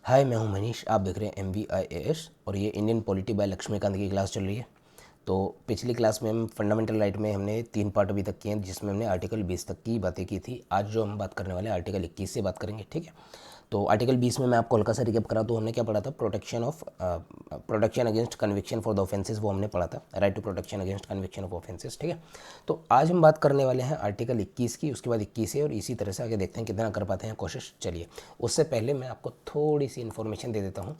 हाय, मैं हूं मनीष। आप देख रहे हैं MVIAS और ये इंडियन पॉलिटी बाय लक्ष्मीकांत की क्लास चल रही है। तो पिछली क्लास में हम फंडामेंटल राइट में हमने 3 पार्ट अभी तक किए हैं, जिसमें हमने आर्टिकल 20 तक की बातें की थी। आज जो हम बात करने वाले हैं आर्टिकल 21 से बात करेंगे, ठीक है। तो आर्टिकल 20 में मैं आपको हल्का सा रिकैप करा, तो हमने क्या पढ़ा था? Protection against conviction for the offences, वो हमने पढ़ा था। Right to protection against conviction of offences, ठीक है। तो आज हम बात करने वाले हैं आर्टिकल 21 की, उसके बाद 21 है, और इसी तरह से आगे देखते हैं कितना कर पाते हैं कोशिश। चलिए, उससे पहले मैं आपको थोड़ी सी इन्फॉर्मेशन दे देता हूँ।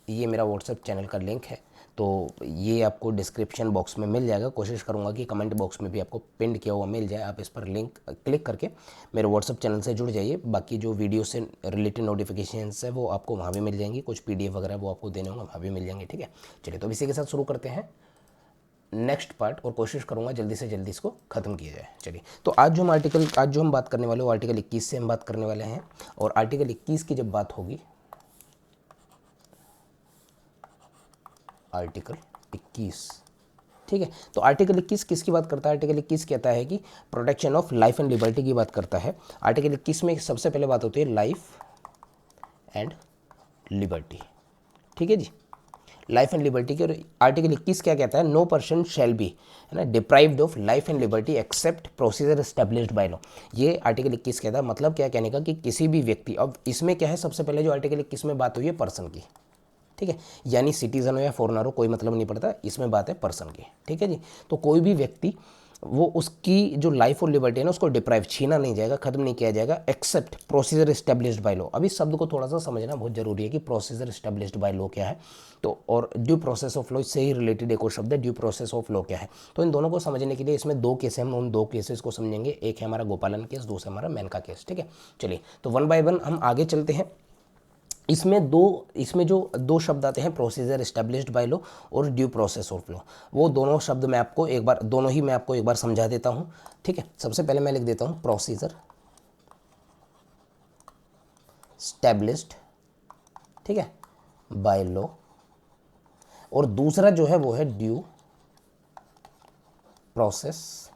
ये मेरा व्हाट्सएप चैनल का लिंक है, तो ये आपको डिस्क्रिप्शन बॉक्स में मिल जाएगा। कोशिश करूँगा कि कमेंट बॉक्स में भी आपको पिन किया हुआ मिल जाए। आप इस पर लिंक क्लिक करके मेरे व्हाट्सएप चैनल से जुड़ जाइए। बाकी जो वीडियो से रिलेटेड नोटिफिकेशंस है वो आपको वहाँ भी मिल जाएंगी। कुछ PDF वगैरह वो आपको देने होंगे, वहाँ भी मिल जाएंगे, ठीक है। चलिए, तो इसी के साथ शुरू करते हैं नेक्स्ट पार्ट, और कोशिश करूँगा जल्दी से जल्दी इसको ख़त्म किया जाए। चलिए, तो आज जो हम बात करने वाले हैं वो आर्टिकल 21 से हम बात करने वाले हैं। और आर्टिकल 21 की जब बात होगी, आर्टिकल 21, ठीक है। तो आर्टिकल 21 किसकी बात करता है? आर्टिकल 21 कहता है कि protection of life and liberty की बात करता है। आर्टिकल 21 में सबसे पहले बात होती है लाइफ एंड लिबर्टी, ठीक है जी। लाइफ एंड लिबर्टी की। और आर्टिकल 21 क्या कहता है? नो पर्सन शैल बी, है ना, deprived of life and liberty accept procedure established by law. ये आर्टिकल 21 कहता है। मतलब क्या कहने का कि किसी भी व्यक्ति, अब इसमें क्या है, सबसे पहले जो आर्टिकल 21 में बात हुई है पर्सन की, ठीक है। यानी सिटीजन हो या फॉरनर हो, कोई मतलब नहीं पड़ता, इसमें बात है पर्सन की, ठीक है जी। तो कोई भी व्यक्ति, वो उसकी जो लाइफ और लिबर्टी है ना, उसको डिप्राइव, छीना नहीं जाएगा, खत्म नहीं किया जाएगा, except procedure established by law. अभी शब्द को थोड़ा सा समझना बहुत जरूरी है कि प्रोसीजर एस्टेब्लिश्ड बाय लॉ क्या है। तो और ड्यू प्रोसेस ऑफ लॉ, इससे ही रिलेटेड एक और शब्द है ड्यू प्रोसेस ऑफ लॉ क्या है। तो इन दोनों को समझने के लिए इसमें 2 केस हैं, हम उन 2 केसेस को समझेंगे। एक है हमारा गोपालन केस, दूसरा हमारा मेनका केस, ठीक है। चलिए, तो 1 बाय 1 हम आगे चलते हैं। इसमें जो 2 शब्द आते हैं, प्रोसीजर एस्टेब्लिश्ड बाय लॉ और ड्यू प्रोसेस ऑफ लॉ, वो दोनों शब्द मैं आपको एक बार, दोनों ही मैं आपको एक बार समझा देता हूं, ठीक है। सबसे पहले मैं लिख देता हूं प्रोसीजर एस्टेब्लिश्ड, ठीक है, बाय लॉ, और दूसरा जो है वो है ड्यू प्रोसेस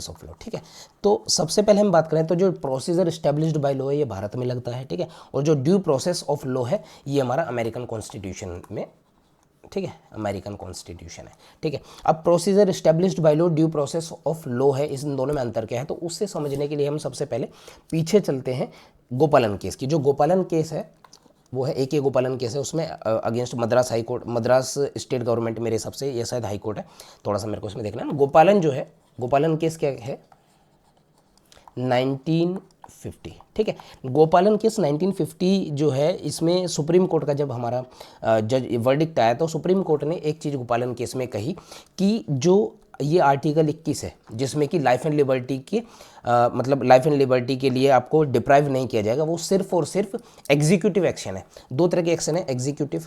ऑफ लॉ, ठीक है। तो सबसे पहले हम बात करें तो जो प्रोसीजर एस्टेब्लिश्ड बाय लॉ है ये भारत में लगता है, ठीक है। और जो ड्यू प्रोसेस ऑफ लॉ है ये हमारा अमेरिकन कॉन्स्टिट्यूशन में, ठीक है, अमेरिकन कॉन्स्टिट्यूशन है, ठीक है। अब procedure established by law, due process of law है, इस दोनों में अंतर क्या है? तो उससे समझने के लिए हम सबसे पहले पीछे चलते हैं गोपालन केस की। जो गोपालन केस है वो है AK गोपालन केस है। उसमें against Madras high court, Madras state government, मेरे हिसाब से ये शायद हाई कोर्ट है, थोड़ा सा मेरे को इसमें देखना है ना। गोपालन जो है, गोपालन केस क्या है? 1950, ठीक है। गोपालन केस 1950 जो है, इसमें सुप्रीम कोर्ट का जब हमारा जज वर्डिक्ट आया तो सुप्रीम कोर्ट ने एक चीज़ गोपालन केस में कही कि जो ये आर्टिकल 21 है, जिसमें कि लाइफ एंड लिबर्टी की मतलब लाइफ एंड लिबर्टी के लिए आपको डिप्राइव नहीं किया जाएगा, वो सिर्फ और सिर्फ एग्जीक्यूटिव एक्शन है। 2 तरह के एक्शन है, एग्जीक्यूटिव,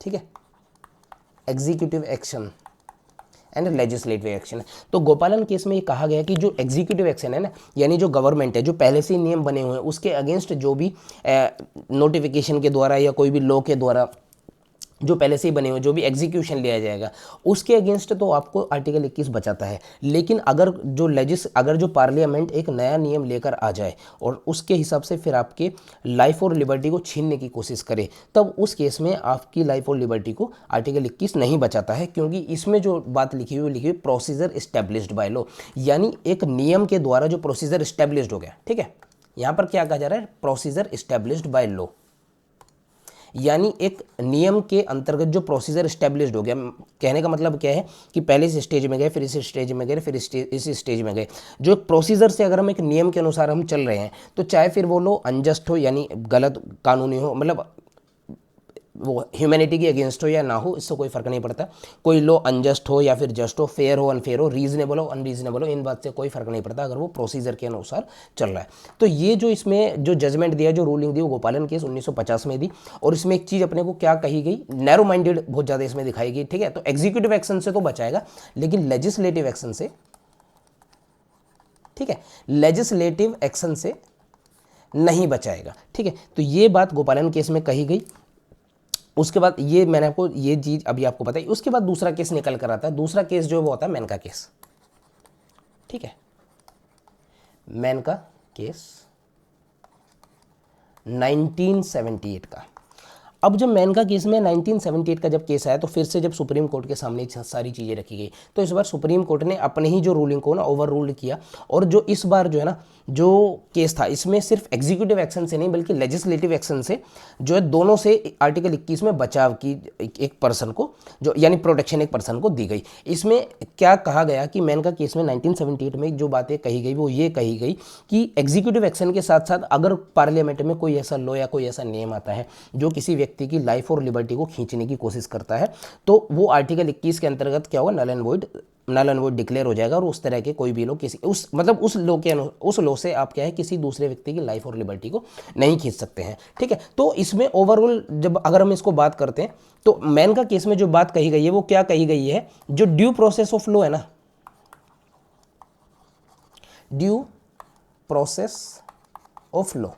ठीक है, executive action and legislative action है। तो गोपालन केस में ये कहा गया कि जो एग्जीक्यूटिव एक्शन है ना, यानी जो गवर्नमेंट है, जो पहले से ही नियम बने हुए हैं, उसके अगेंस्ट जो भी नोटिफिकेशन के द्वारा या कोई भी लॉ के द्वारा जो पहले से ही बने हुए, जो भी एग्जीक्यूशन लिया जाएगा, उसके अगेंस्ट तो आपको आर्टिकल 21 बचाता है। लेकिन अगर जो पार्लियामेंट एक नया नियम लेकर आ जाए और उसके हिसाब से फिर आपके लाइफ और लिबर्टी को छीनने की कोशिश करे, तब उस केस में आपकी लाइफ और लिबर्टी को आर्टिकल 21 नहीं बचाता है, क्योंकि इसमें जो बात लिखी हुई प्रोसीजर एस्टेब्लिश्ड बाय लॉ, यानी एक नियम के द्वारा जो प्रोसीजर एस्टेब्लिश्ड हो गया, ठीक है। यहाँ पर क्या कहा जा रहा है? प्रोसीजर एस्टेब्लिश्ड बाय लॉ, यानी एक नियम के अंतर्गत जो प्रोसीजर एस्टेब्लिश्ड हो गया। कहने का मतलब क्या है कि पहले इस स्टेज में गए, फिर इस स्टेज में गए, फिर इस स्टेज में गए। जो प्रोसीजर से अगर हम एक नियम के अनुसार हम चल रहे हैं, तो चाहे फिर वो लो अनजस्ट हो, यानी गलत कानूनी हो, मतलब वो ह्यूमैनिटी के अगेंस्ट हो या ना हो, इससे कोई फर्क नहीं पड़ता। कोई लॉ अनजस्ट हो या फिर जस्ट हो, फेयर हो अनफेयर हो, रीजनेबल हो अनरीजनेबल हो, इन बात से कोई फर्क नहीं पड़ता अगर वो प्रोसीजर के अनुसार चल रहा है। तो ये जो इसमें जो जजमेंट दिया, जो रूलिंग दी, वो गोपालन केस 1950 में दी। और इसमें एक चीज़ अपने को क्या कही गई, नैरो माइंडेड बहुत ज़्यादा इसमें दिखाई गई, ठीक है। तो एग्जीक्यूटिव एक्शन से तो बचाएगा, लेकिन लेजिस्लेटिव एक्शन से, ठीक है, लेजिस्लेटिव एक्शन से नहीं बचाएगा, ठीक है। तो ये बात गोपालन केस में कही गई। उसके बाद ये मैंने आपको ये चीज अभी आपको बताई। उसके बाद दूसरा केस निकल कर आता है। दूसरा केस जो वो होता है मेनका केस, ठीक है, मेनका केस 1978 का। अब जब मेनका केस में 1978 का जब केस आया तो फिर से जब सुप्रीम कोर्ट के सामने सारी चीज़ें रखी गई तो इस बार सुप्रीम कोर्ट ने अपने ही जो रूलिंग को ना ओवर रूल्ड किया। और जो इस बार जो है ना जो केस था इसमें सिर्फ एग्जीक्यूटिव एक्शन से नहीं बल्कि लेजिस्लेटिव एक्शन से जो है दोनों से आर्टिकल 21 में बचाव की एक पर्सन को जो यानी प्रोटेक्शन एक पर्सन को दी गई। इसमें क्या कहा गया कि मेनका केस में 1978 में जो बातें कही गई वो ये कही गई कि एग्जीक्यूटिव एक्शन के साथ साथ अगर पार्लियामेंट में कोई ऐसा लॉ या कोई ऐसा नियम आता है जो किसी व्यक्ति की लाइफ और लिबर्टी को खींचने की कोशिश करता है तो वो आर्टिकल 21 के अंतर्गत क्या होगा, नल एंड वॉइड डिक्लेयर हो जाएगा। और उस तरह के कोई भी लोग किसी उस लॉ से आप क्या है किसी दूसरे व्यक्ति की लाइफ और लिबर्टी को नहीं खींच सकते हैं। ठीक है, तो इसमें ओवरऑल जब अगर हम इसको बात करते हैं तो मेनका केस में जो बात कही गई है वो क्या कही गई है, जो ड्यू प्रोसेस ऑफ लॉ है ना, due process of law,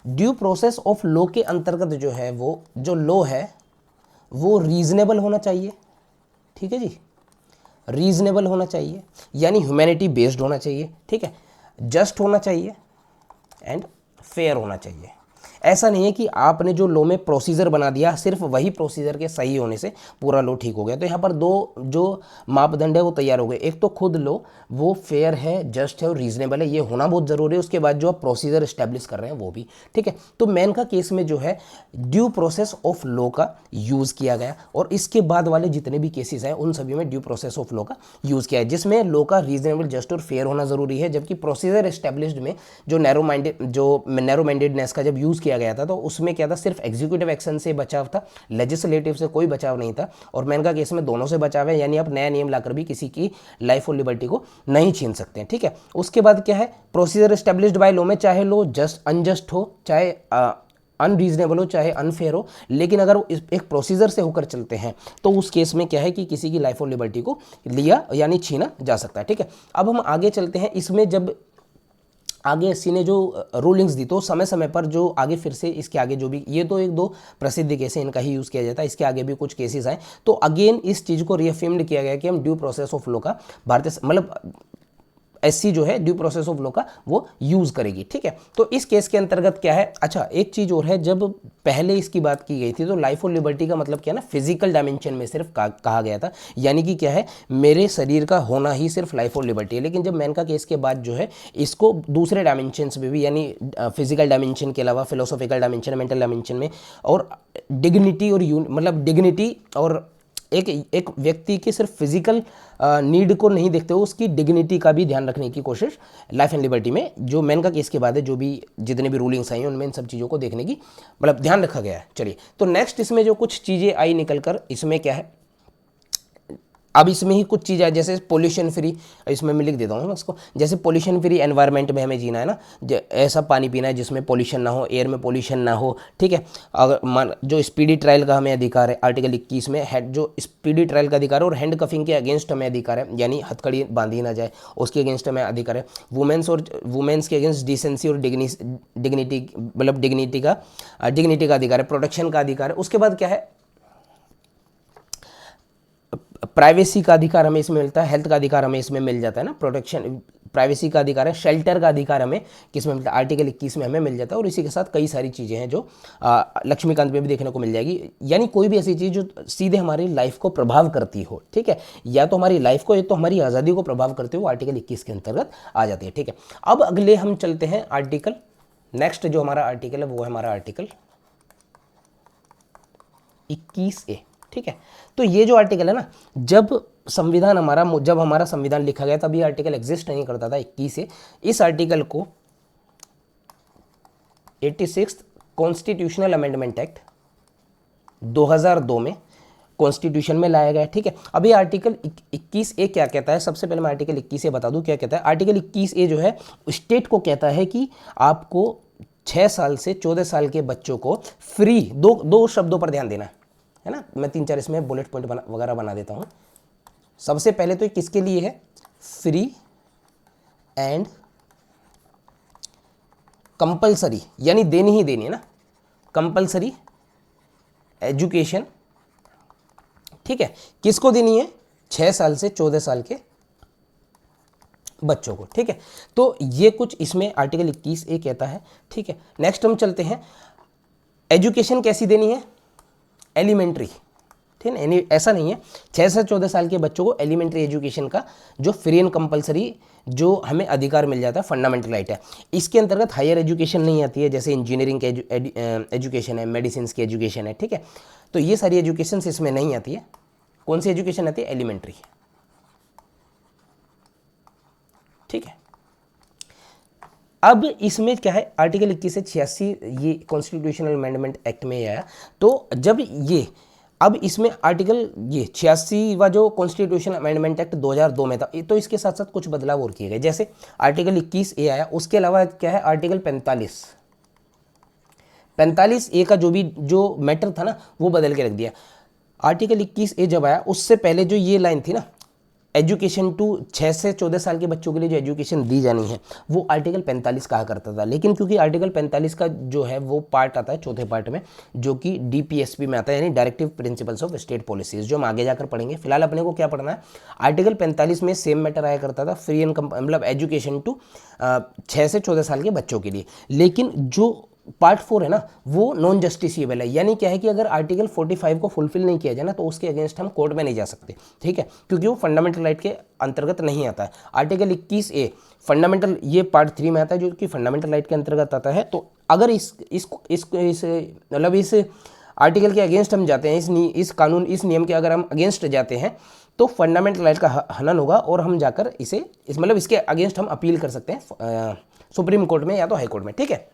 due process of law के अंतर्गत जो है वो जो लॉ है वो रीजनेबल होना चाहिए। ठीक है जी, रीजनेबल होना चाहिए यानी ह्यूमैनिटी बेस्ड होना चाहिए। ठीक है, जस्ट होना चाहिए एंड फेयर होना चाहिए। ऐसा नहीं है कि आपने जो लॉ में प्रोसीजर बना दिया सिर्फ वही प्रोसीजर के सही होने से पूरा लॉ ठीक हो गया। तो यहाँ पर दो जो मापदंड है वो तैयार हो गए। एक तो खुद लॉ वो फेयर है, जस्ट है और रीजनेबल है, ये होना बहुत ज़रूरी है। उसके बाद जो आप प्रोसीजर इस्टेब्लिश कर रहे हैं वो भी। ठीक है, तो मेनका केस में जो है ड्यू प्रोसेस ऑफ लॉ का यूज़ किया गया और इसके बाद वाले जितने भी केसेस हैं उन सभी में ड्यू प्रोसेस ऑफ लॉ का यूज़ किया है, जिसमें लॉ का रीजनेबल, जस्ट और फेयर होना ज़रूरी है। जबकि प्रोसीजर इस्टेब्लिश्ड में जो नैरो माइंडेडनेस का जब यूज़ किया गया था तो उसमें क्या था, सिर्फ एग्जीक्यूटिव एक्शन से बचाव था, लेजिस्लेटिव से कोई बचाव नहीं था। और मेनका केस में दोनों से बचाव है, यानी आप नया नियम लाकर भी किसी की लाइफ और लिबर्टी को नहीं छीन सकते हैं। ठीक है, उसके बाद क्या है, प्रोसीजर एस्टेब्लिश्ड बाय लॉ में चाहे लॉ जस्ट अनजस्ट हो, चाहे अनरीजनेबल हो, चाहे अनफेयर हो, लेकिन अगर एक प्रोसीजर से होकर चलते हैं तो उस केस में क्या है कि किसी की लाइफ और लिबर्टी को लिया यानी छीना जा सकता है। ठीक है, अब हम आगे चलते हैं। इसमें जब आगे एससी ने जो रूलिंग्स दी तो समय समय पर जो आगे फिर से इसके आगे जो भी, ये तो एक दो प्रसिद्ध केस है इनका ही यूज़ किया जाता है, इसके आगे भी कुछ केसेस आए तो अगेन इस चीज़ को रीअफर्म्ड किया गया कि हम ड्यू प्रोसेस ऑफ लॉ का भारतीय मतलब एससी जो है ड्यू प्रोसेस ऑफ लॉ का वो यूज़ करेगी। ठीक है, तो इस केस के अंतर्गत क्या है, अच्छा एक चीज़ और है, जब पहले इसकी बात की गई थी तो लाइफ और लिबर्टी का मतलब क्या है ना, फिजिकल डायमेंशन में सिर्फ कहा गया था, यानी कि क्या है मेरे शरीर का होना ही सिर्फ लाइफ और लिबर्टी है। लेकिन जब मेनका केस के बाद जो है इसको दूसरे डायमेंशंस में भी, यानी फिजिकल डायमेंशन के अलावा फिलोसॉफिकल डायमेंशन, मेंटल डायमेंशन में और डिग्निटी और मतलब डिग्निटी और एक व्यक्ति के सिर्फ फिजिकल नीड को नहीं देखते हुए उसकी डिग्निटी का भी ध्यान रखने की कोशिश लाइफ एंड लिबर्टी में जो मेनका केस के बाद है जो भी जितने भी रूलिंग्स आई हैं उनमें इन सब चीज़ों को देखने की मतलब ध्यान रखा गया है। चलिए, तो नेक्स्ट इसमें जो कुछ चीज़ें आई निकल कर इसमें क्या है, अब इसमें ही कुछ चीज़ें जैसे पोल्यूशन फ्री, इसमें मैं लिख देता हूँ इसको, जैसे पोल्यूशन फ्री एनवायरनमेंट में हमें जीना है ना, ऐसा पानी पीना है जिसमें पोल्यूशन ना हो, एयर में पोल्यूशन ना हो। ठीक है, अगर जो स्पीडी ट्रायल का हमें अधिकार है आर्टिकल 21 में, हेड जो स्पीडी ट्रायल का अधिकार है और हैंड कफिंग के अगेंस्ट हमें अधिकार है, यानी हथकड़ी बांधी ना जाए उसके अगेंस्ट हमें अधिकार है। वुमेन्स के अगेंस्ट डिसेंसी और डिग्निटी मतलब डिग्निटी का अधिकार है, प्रोटेक्शन का अधिकार है। उसके बाद क्या है, प्राइवेसी का अधिकार हमें इसमें मिलता है, हेल्थ का अधिकार हमें इसमें मिल जाता है ना, प्रोटेक्शन प्राइवेसी का अधिकार है, शेल्टर का अधिकार हमें किस में मिलता है, आर्टिकल 21 में हमें मिल जाता है। और इसी के साथ कई सारी चीज़ें हैं जो लक्ष्मीकांत में भी देखने को मिल जाएगी, यानी कोई भी ऐसी चीज़ जो सीधे हमारी लाइफ को प्रभाव करती हो। ठीक है, या तो हमारी लाइफ को या तो हमारी आज़ादी को प्रभाव करते हो, आर्टिकल 21 के अंतर्गत आ जाती है। ठीक है, अब अगले हम चलते हैं आर्टिकल, नेक्स्ट जो हमारा आर्टिकल है वो है हमारा आर्टिकल 21A। ठीक है, तो ये जो आर्टिकल है ना, जब हमारा संविधान लिखा गया तब ये आर्टिकल एग्जिस्ट नहीं करता था 21A। इस आर्टिकल को 86 कॉन्स्टिट्यूशनल अमेंडमेंट एक्ट 2002 में कॉन्स्टिट्यूशन में लाया गया। ठीक है, अब ये आर्टिकल 21A क्या कहता है, सबसे पहले मैं आर्टिकल 21A बता दूं क्या कहता है। आर्टिकल 21A जो है स्टेट को कहता है कि आपको 6 साल से 14 साल के बच्चों को फ्री, दो शब्दों पर ध्यान देना है ना, मैं 3-4 इसमें बुलेट पॉइंट वगैरह बना देता हूँ। सबसे पहले तो किसके लिए है, फ्री एंड कंपलसरी, यानी देनी ही देनी है ना, कंपलसरी एजुकेशन। ठीक है, किसको देनी है, 6 साल से 14 साल के बच्चों को, ठीक है। तो ये कुछ इसमें आर्टिकल 21A कहता है, ठीक है। नेक्स्ट हम चलते हैं, एजुकेशन कैसी देनी है, एलिमेंट्री, ठीक है। ऐसा नहीं है, 6 से 14 साल के बच्चों को एलिमेंट्री एजुकेशन का जो फ्री एंड कंपलसरी जो हमें अधिकार मिल जाता है, फंडामेंटल राइट है। इसके अंतर्गत हायर एजुकेशन नहीं आती है, जैसे इंजीनियरिंग के एजुकेशन है, मेडिसिन की एजुकेशन है, ठीक है। तो ये सारी एजुकेशन इसमें नहीं आती है। कौन सी एजुकेशन आती है, एलिमेंट्री, ठीक है। अब इसमें क्या है, आर्टिकल 21 से 86 ये कॉन्स्टिट्यूशनल अमेंडमेंट एक्ट में आया। तो जब ये अब इसमें आर्टिकल ये 86वां जो कॉन्स्टिट्यूशनल अमेंडमेंट एक्ट 2002 में था, तो इसके साथ साथ कुछ बदलाव और किए गए, जैसे आर्टिकल 21A आया, उसके अलावा क्या है, आर्टिकल 45A का जो मैटर था ना, वो बदल के रख दिया। आर्टिकल 21A जब आया, उससे पहले जो ये लाइन थी ना, एजुकेशन टू 6 से 14 साल के बच्चों के लिए जो एजुकेशन दी जानी है, वो आर्टिकल 45 कहा करता था। लेकिन क्योंकि आर्टिकल 45 का जो है वो पार्ट आता है चौथे पार्ट में, जो कि DPSP में आता है, यानी directive principles of state policies, जो हम आगे जाकर पढ़ेंगे। फिलहाल अपने को क्या पढ़ना है, आर्टिकल 45 में सेम मैटर आया करता था, फ्री एंड मतलब एजुकेशन टू 6 से 14 साल के बच्चों के लिए। लेकिन जो पार्ट 4 है ना, वो नॉन जस्टिसिएबल है, यानी क्या है कि अगर आर्टिकल 45 को फुलफिल नहीं किया जाए ना, तो उसके अगेंस्ट हम कोर्ट में नहीं जा सकते, ठीक है, क्योंकि वो फंडामेंटल राइट के अंतर्गत नहीं आता है। आर्टिकल 21A फंडामेंटल, ये पार्ट 3 में आता है, जो कि फंडामेंटल राइट के अंतर्गत आता है। तो अगर इस आर्टिकल के अगेंस्ट हम जाते हैं, इस कानून, इस नियम के अगर हम अगेंस्ट जाते हैं, तो फंडामेंटल राइट का हनन होगा, और हम जाकर इसके अगेंस्ट हम अपील कर सकते हैं सुप्रीम कोर्ट में या तो हाई कोर्ट में, ठीक है।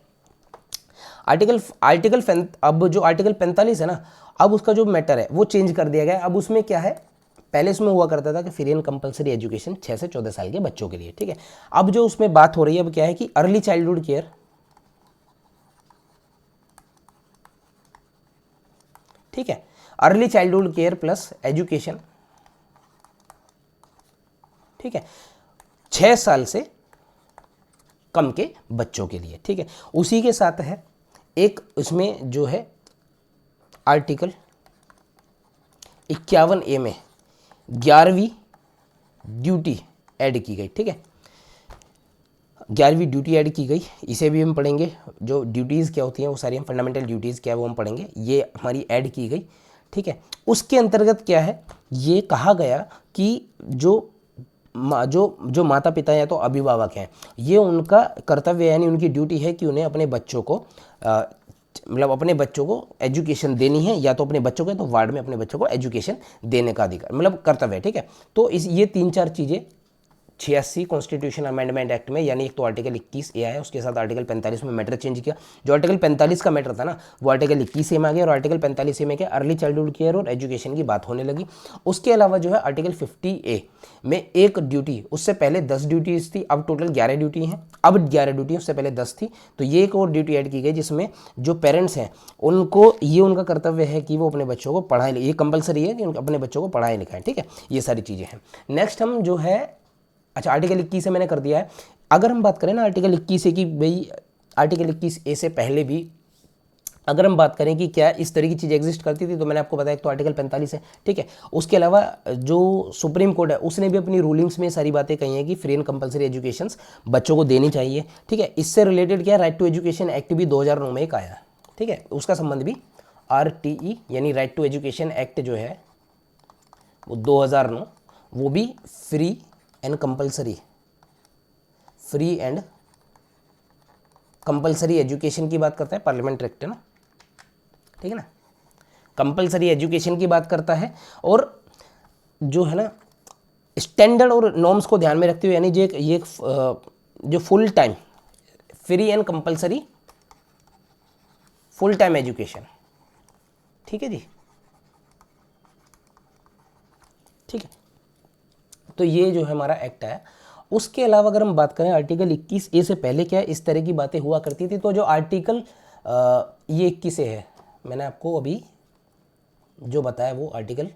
अब जो आर्टिकल 45 है ना, अब उसका जो मैटर है वो चेंज कर दिया गया। अब उसमें क्या है, पहले इसमें हुआ करता था कि फ्री एंड कंपलसरी एजुकेशन 6 से 14 साल के बच्चों के लिए, ठीक है। अब जो उसमें बात हो रही है, अब क्या है कि अर्ली चाइल्डहुड केयर, ठीक है, early childhood care plus education, ठीक है, 6 साल से कम के बच्चों के लिए, ठीक है। उसी के साथ है एक इसमें जो है आर्टिकल 51A में 11वीं ड्यूटी ऐड की गई, ठीक है, 11वीं ड्यूटी ऐड की गई। इसे भी हम पढ़ेंगे, जो ड्यूटीज़ क्या होती हैं वो सारी, हम फंडामेंटल ड्यूटीज़ क्या है वो हम पढ़ेंगे, ये हमारी ऐड की गई, ठीक है। उसके अंतर्गत क्या है, ये कहा गया कि जो माता पिता या तो अभिभावक हैं, ये उनका कर्तव्य यानी उनकी ड्यूटी है कि उन्हें अपने बच्चों को अपने बच्चों को एजुकेशन देनी है, या तो अपने बच्चों को, तो वार्ड में अपने बच्चों को एजुकेशन देने का अधिकार कर्तव्य है, ठीक है। तो ये 3-4 चीज़ें 86 कॉन्स्टिट्यूशन अमेंडमेंट एक्ट में, यानी एक तो आर्टिकल 21A आया, उसके साथ आर्टिकल 45 में मैटर चेंज किया। जो आर्टिकल 45 का मैटर था ना, वो आर्टिकल 21A में आ गया, और आर्टिकल 45A में क्या, अर्ली चाइल्डहुड केयर और एजुकेशन की बात होने लगी। उसके अलावा जो है आर्टिकल 50A में एक ड्यूटी, उससे पहले 10 ड्यूटीज़ थी, अब टोटल 11 ड्यूटी हैं, अब 11 ड्यूटी, उससे पहले 10 थी, तो ये एक और ड्यूटी ऐड की गई, जिसमें जो पेरेंट्स हैं उनको ये उनका कर्तव्य है कि वो अपने बच्चों को पढ़ाएं, ये कंपलसरी है कि अपने बच्चों को पढ़ाएं लिखाएं, ठीक है। ये सारी चीज़ें हैं। नेक्स्ट हम जो है, अच्छा आर्टिकल 21 से मैंने कर दिया है। अगर हम बात करें ना आर्टिकल 21 से, कि भाई आर्टिकल 21A से पहले भी अगर हम बात करें कि क्या इस तरह की चीज़ एग्जिस्ट करती थी, तो मैंने आपको बताया तो आर्टिकल 45 है, ठीक है। उसके अलावा जो सुप्रीम कोर्ट है, उसने भी अपनी रूलिंग्स में सारी बातें कही हैं कि फ्री एंड कंपलसरी एजुकेशन बच्चों को देनी चाहिए, ठीक है। इससे रिलेटेड क्या, राइट टू एजुकेशन एक्ट भी 2009 में एक आया, ठीक है, उसका संबंध भी RTE यानी राइट टू एजुकेशन एक्ट जो है वो 2009, वो भी फ्री एंड कंपलसरी एजुकेशन की बात करता है, पार्लियामेंट एक्ट है ना, ठीक है ना, कंपलसरी एजुकेशन की बात करता है। और जो है ना, स्टैंडर्ड और नॉर्म्स को ध्यान में रखते हुए, यानी जो full time free and compulsory full time education, ठीक है जी, ठीक है। तो ये जो है हमारा एक्ट है। उसके अलावा अगर हम बात करें आर्टिकल 21A से पहले क्या इस तरह की बातें हुआ करती थी, तो जो आर्टिकल ये 21A है, मैंने आपको अभी जो बताया वो आर्टिकल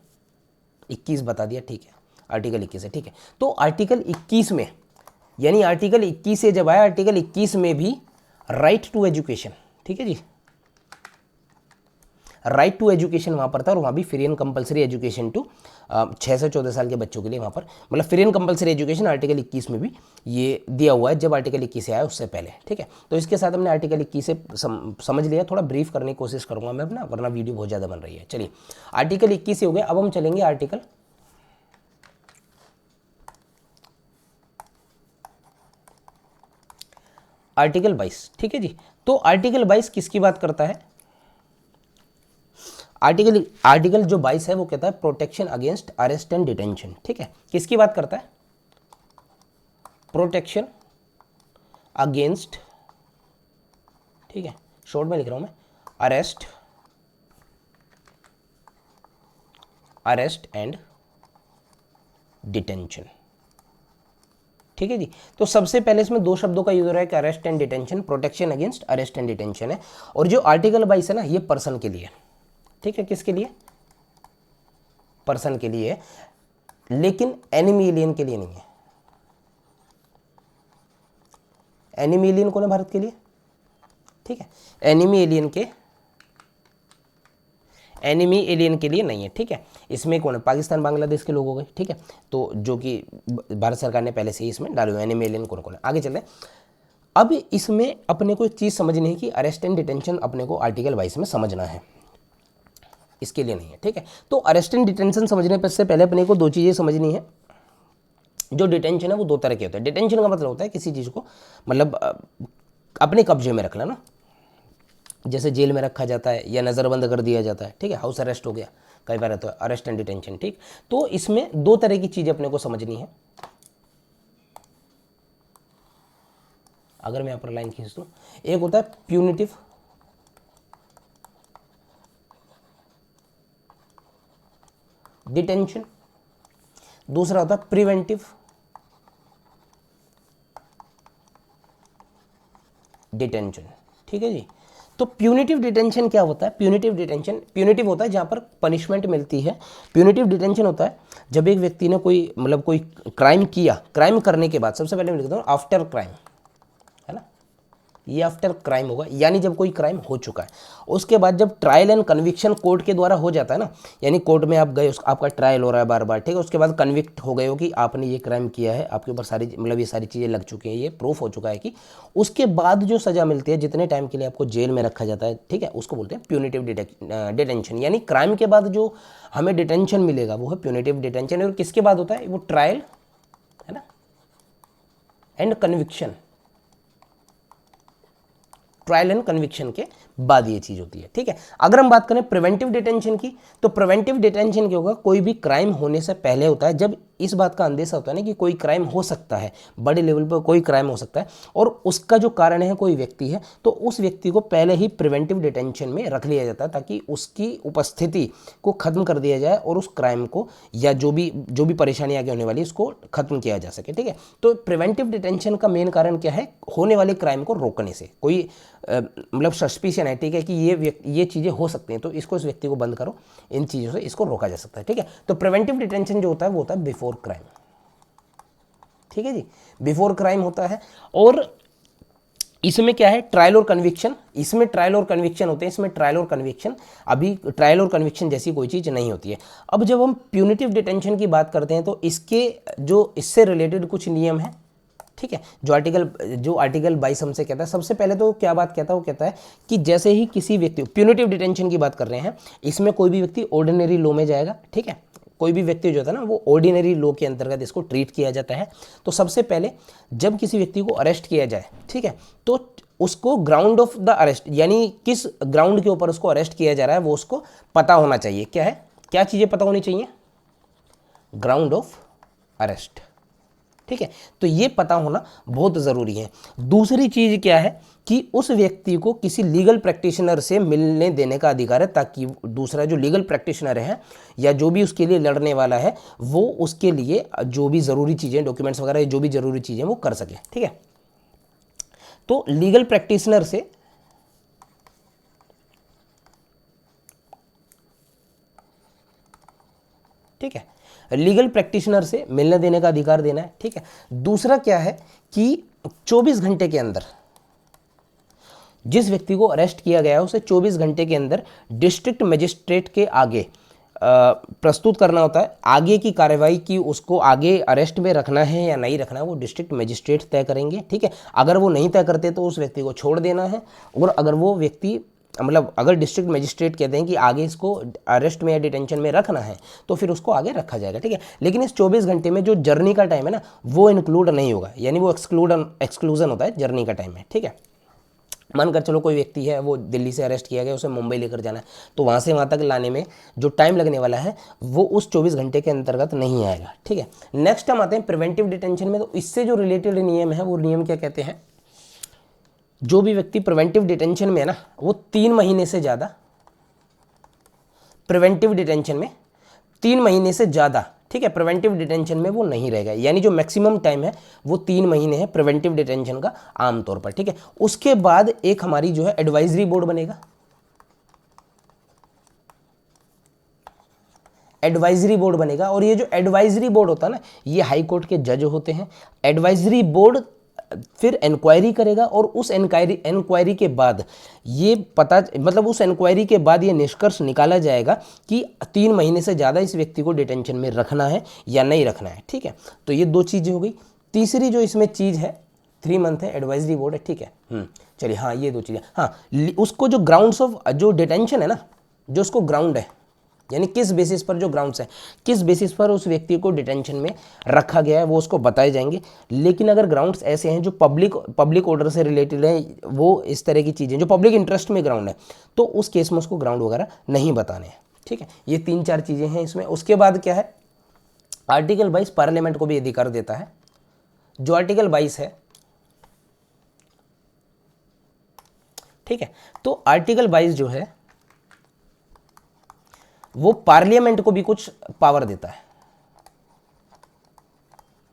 21 बता दिया, ठीक है, आर्टिकल 21 है, ठीक है। तो आर्टिकल 21 में, यानी आर्टिकल 21 से जब आया, आर्टिकल 21 में भी राइट टू एजुकेशन, ठीक है जी, राइट टू एजुकेशन वहाँ पर था, और वहाँ भी free and compulsory education to 6 से 14 साल के बच्चों के लिए वहाँ पर, मतलब free and compulsory education article 21 में भी ये दिया हुआ है, जब आर्टिकल 21 से आया उससे पहले। ठीक है, तो इसके साथ हमने आर्टिकल 21 से समझ लिया। थोड़ा ब्रीफ करने की कोशिश करूँगा मैं अपना, वरना वीडियो बहुत ज़्यादा बन रही है। चलिए, आर्टिकल 21 से हो गया। अब हम चलेंगे आर्टिकल 22। ठीक है जी, तो आर्टिकल 22 किसकी बात करता है? आर्टिकल जो 22 है वो कहता है protection against arrest and detention. ठीक है, किसकी बात करता है? प्रोटेक्शन अगेंस्ट, ठीक है, शॉर्ट में लिख रहा हूं मैं, अरेस्ट एंड डिटेंशन। ठीक है जी, तो सबसे पहले इसमें दो शब्दों का यूज हो रहा है कि arrest and detention, protection against arrest and detention है। और जो आर्टिकल 22 है ना, ये पर्सन के लिए, ठीक है, किसके लिए? पर्सन के लिए, लेकिन एनिमी एलियन के लिए नहीं है। एनिमी एलियन कौन है भारत के लिए? ठीक है, एनिमी एलियन के लिए नहीं है। ठीक है, इसमें कौन है? पाकिस्तान बांग्लादेश के लोग हो गए। ठीक है, तो जो कि भारत सरकार ने पहले से ही इसमें डाले हुए एनिमी एलियन कौन कौन है। आगे चलते हैं। अब इसमें अपने को एक चीज़ समझनी है कि अरेस्ट एंड डिटेंशन अपने को आर्टिकल 22 में समझना है, इसके लिए नहीं है। ठीक है, तो अरेस्ट एंड डिटेंशन समझने से पहले अपने को दो चीज़ें समझनी है। जो डिटेंशन है वो दो तरह के होते हैं। डिटेंशन का मतलब होता है किसी चीज़ को मतलब अपने कब्जे में रख लेना, जैसे जेल में रखा जाता है या नज़रबंद कर दिया जाता है। ठीक है, हाउस अरेस्ट हो गया, कई बार रहता है अरेस्ट एंड डिटेंशन। ठीक, तो इसमें दो तरह की चीज़ें अपने को समझनी है। अगर मैं यहाँ पर लाइन खींच दूँ, एक होता है प्यूनिटिव डिटेंशन, दूसरा होता है प्रिवेंटिव डिटेंशन। ठीक है जी, तो प्यूनिटिव डिटेंशन क्या होता है? प्यूनिटिव होता है जहाँ पर पनिशमेंट मिलती है। प्यूनिटिव डिटेंशन होता है जब एक व्यक्ति ने कोई क्राइम किया, क्राइम करने के बाद, सबसे पहले मैं लिखता हूँ आफ्टर क्राइम, है ना, ये आफ्टर क्राइम होगा, यानी जब कोई क्राइम हो चुका है, उसके बाद जब ट्रायल एंड कन्विक्शन कोर्ट के द्वारा हो जाता है ना, यानी कोर्ट में आप गए, आपका ट्रायल हो रहा है बार बार, ठीक है, उसके बाद कन्विक्ट हो गए हो कि आपने ये क्राइम किया है, आपके ऊपर सारी मतलब ये सारी चीज़ें लग चुकी हैं, ये प्रूफ हो चुका है कि, उसके बाद जो सज़ा मिलती है, जितने टाइम के लिए आपको जेल में रखा जाता है, ठीक है, उसको बोलते हैं प्यूनिटिव डिटेंशन। यानी क्राइम के बाद जो हमें डिटेंशन मिलेगा वो है प्यूनिटिव डिटेंशन। और किसके बाद होता है? वो ट्रायल, है ना, and conviction, trial and conviction के बाद ये चीज होती है। ठीक है, अगर हम बात करें प्रिवेंटिव डिटेंशन की, तो प्रिवेंटिव डिटेंशन क्या होगा? कोई भी क्राइम होने से पहले होता है, जब इस बात का अंदेशा होता है ना कि कोई क्राइम हो सकता है, बड़े लेवल पर कोई क्राइम हो सकता है, और उसका जो कारण है कोई व्यक्ति है, तो उस व्यक्ति को पहले ही प्रिवेंटिव डिटेंशन में रख लिया जाता है, ताकि उसकी उपस्थिति को खत्म कर दिया जाए और उस क्राइम को या जो भी परेशानी आगे होने वाली है उसको खत्म किया जा सके। ठीक है, तो प्रिवेंटिव डिटेंशन का मेन कारण क्या है? होने वाले क्राइम को रोकने से, कोई मतलब सस्पिशन है, ठीक है, कि ये चीज़ें हो सकती हैं, तो इसको, इस व्यक्ति को बंद करो, इन चीज़ों से इसको रोका जा सकता है। ठीक है, तो प्रिवेंटिव डिटेंशन जो होता है वो होता है बिफोर क्राइम। ठीक है जी, बिफोर क्राइम होता है। और इसमें क्या है? ट्रायल और कन्विक्शन, इसमें ट्रायल और कन्विक्शन होते हैं, इसमें ट्रायल और कन्विक्शन, अभी ट्रायल और कन्विक्शन जैसी कोई चीज़ नहीं होती है। अब जब हम प्यूनिटिव डिटेंशन की बात करते हैं, तो इससे रिलेटेड कुछ नियम है। ठीक है, जो आर्टिकल 22 हमसे कहता है, सबसे पहले तो क्या बात कहता है? वो कहता है कि जैसे ही किसी व्यक्ति, प्यूनिटिव डिटेंशन की बात कर रहे हैं, इसमें कोई भी व्यक्ति ऑर्डिनरी लॉ में जाएगा। ठीक है, कोई भी व्यक्ति जो होता है ना, वो ऑर्डिनरी लॉ के अंतर्गत इसको ट्रीट किया जाता है। तो सबसे पहले जब किसी व्यक्ति को अरेस्ट किया जाए, ठीक है, तो उसको ग्राउंड ऑफ द अरेस्ट, यानी किस ग्राउंड के ऊपर उसको अरेस्ट किया जा रहा है, वो उसको पता होना चाहिए। क्या है? क्या चीज़ें पता होनी चाहिए? Ground of arrest. ठीक है, तो ये पता होना बहुत ज़रूरी है। दूसरी चीज़ क्या है कि उस व्यक्ति को किसी लीगल प्रैक्टिशनर से मिलने देने का अधिकार है, ताकि दूसरा जो लीगल प्रैक्टिशनर है या जो भी उसके लिए लड़ने वाला है, वो उसके लिए जो भी ज़रूरी चीज़ें, डॉक्यूमेंट्स वगैरह जो भी ज़रूरी चीज़ें वो कर सके। ठीक है, तो लीगल प्रैक्टिशनर से ठीक है, लीगल प्रैक्टिशनर से मिलने देने का अधिकार देना है। ठीक है, दूसरा क्या है कि 24 घंटे के अंदर जिस व्यक्ति को अरेस्ट किया गया है उसे 24 घंटे के अंदर डिस्ट्रिक्ट मजिस्ट्रेट के आगे प्रस्तुत करना होता है। आगे की कार्रवाई की उसको आगे अरेस्ट में रखना है या नहीं रखना है वो डिस्ट्रिक्ट मजिस्ट्रेट तय करेंगे, ठीक है। अगर वो नहीं तय करते तो उस व्यक्ति को छोड़ देना है, और अगर वो व्यक्ति मतलब अगर डिस्ट्रिक्ट मजिस्ट्रेट कहते हैं कि आगे इसको अरेस्ट में या डिटेंशन में रखना है तो फिर उसको आगे रखा जाएगा, ठीक है। लेकिन इस 24 घंटे में जो जर्नी का टाइम है ना वो इंक्लूड नहीं होगा, यानी वो एक्सक्लूजन होता है जर्नी का टाइम में, ठीक है। मानकर चलो कोई व्यक्ति है वो दिल्ली से अरेस्ट किया गया, उसे मुंबई लेकर जाना है, तो वहाँ से वहाँ तक लाने में जो टाइम लगने वाला है वो उस 24 घंटे के अंतर्गत नहीं आएगा, ठीक है। नेक्स्ट हम आते हैं प्रिवेंटिव डिटेंशन में। तो इससे जो रिलेटेड नियम है वो नियम क्या कहते हैं, जो भी व्यक्ति प्रिवेंटिव डिटेंशन में है ना वो 3 महीने से ज़्यादा, प्रिवेंटिव डिटेंशन में 3 महीने से ज़्यादा, ठीक है, प्रिवेंटिव डिटेंशन में वो नहीं रहेगा, यानी जो मैक्सिमम टाइम है वो 3 महीने है प्रिवेंटिव डिटेंशन का आमतौर पर, ठीक है। उसके बाद एक हमारी जो है एडवाइजरी बोर्ड बनेगा, एडवाइजरी बोर्ड बनेगा। और ये जो एडवाइजरी बोर्ड होता है ना ये हाई कोर्ट के जज होते हैं। एडवाइजरी बोर्ड फिर इंक्वायरी करेगा और उस इंक्वायरी के बाद ये पता मतलब उस इंक्वायरी के बाद ये निष्कर्ष निकाला जाएगा कि 3 महीने से ज़्यादा इस व्यक्ति को डिटेंशन में रखना है या नहीं रखना है, ठीक है। तो ये 2 चीज़ें हो गई। तीसरी जो इसमें चीज़ है 3 मंथ है, एडवाइजरी बोर्ड है, ठीक है। चलिए हाँ ये 2 चीज़ें, हाँ उसको जो ग्राउंड्स ऑफ जो डिटेंशन है ना, जो उसको ग्राउंड है यानी किस बेसिस पर, जो ग्राउंड्स है किस बेसिस पर उस व्यक्ति को डिटेंशन में रखा गया है वो उसको बताए जाएंगे। लेकिन अगर ग्राउंड्स ऐसे हैं जो पब्लिक ऑर्डर से रिलेटेड है, वो इस तरह की चीज़ें जो पब्लिक इंटरेस्ट में ग्राउंड है, तो उस केस में उसको ग्राउंड वगैरह नहीं बताने हैं, ठीक है। ये 3-4 चीज़ें हैं इसमें। उसके बाद क्या है, आर्टिकल 22 पार्लियामेंट को भी अधिकार देता है। जो आर्टिकल 22 है, ठीक है, तो आर्टिकल 22 जो है वो पार्लियामेंट को भी कुछ पावर देता है,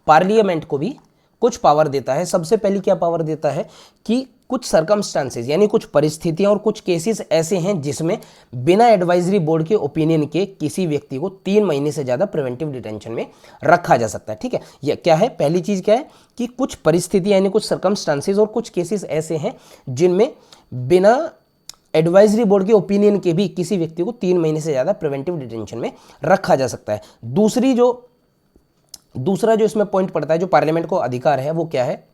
पार्लियामेंट को भी कुछ पावर देता है। सबसे पहले क्या पावर देता है कि कुछ सर्कमस्टांसेस यानी कुछ परिस्थितियां और कुछ केसेस ऐसे हैं जिसमें बिना एडवाइजरी बोर्ड के ओपिनियन के किसी व्यक्ति को 3 महीने से ज़्यादा प्रिवेंटिव डिटेंशन में रखा जा सकता है, ठीक है। यह क्या है, पहली चीज़ क्या है कि कुछ परिस्थितियां यानी कुछ सर्कमस्टांसेस और कुछ केसेस ऐसे हैं जिनमें बिना एडवाइजरी बोर्ड के ओपिनियन के भी किसी व्यक्ति को 3 महीने से ज़्यादा प्रिवेंटिव डिटेंशन में रखा जा सकता है। दूसरा जो इसमें पॉइंट पड़ता है, जो पार्लियामेंट को अधिकार है वो क्या है,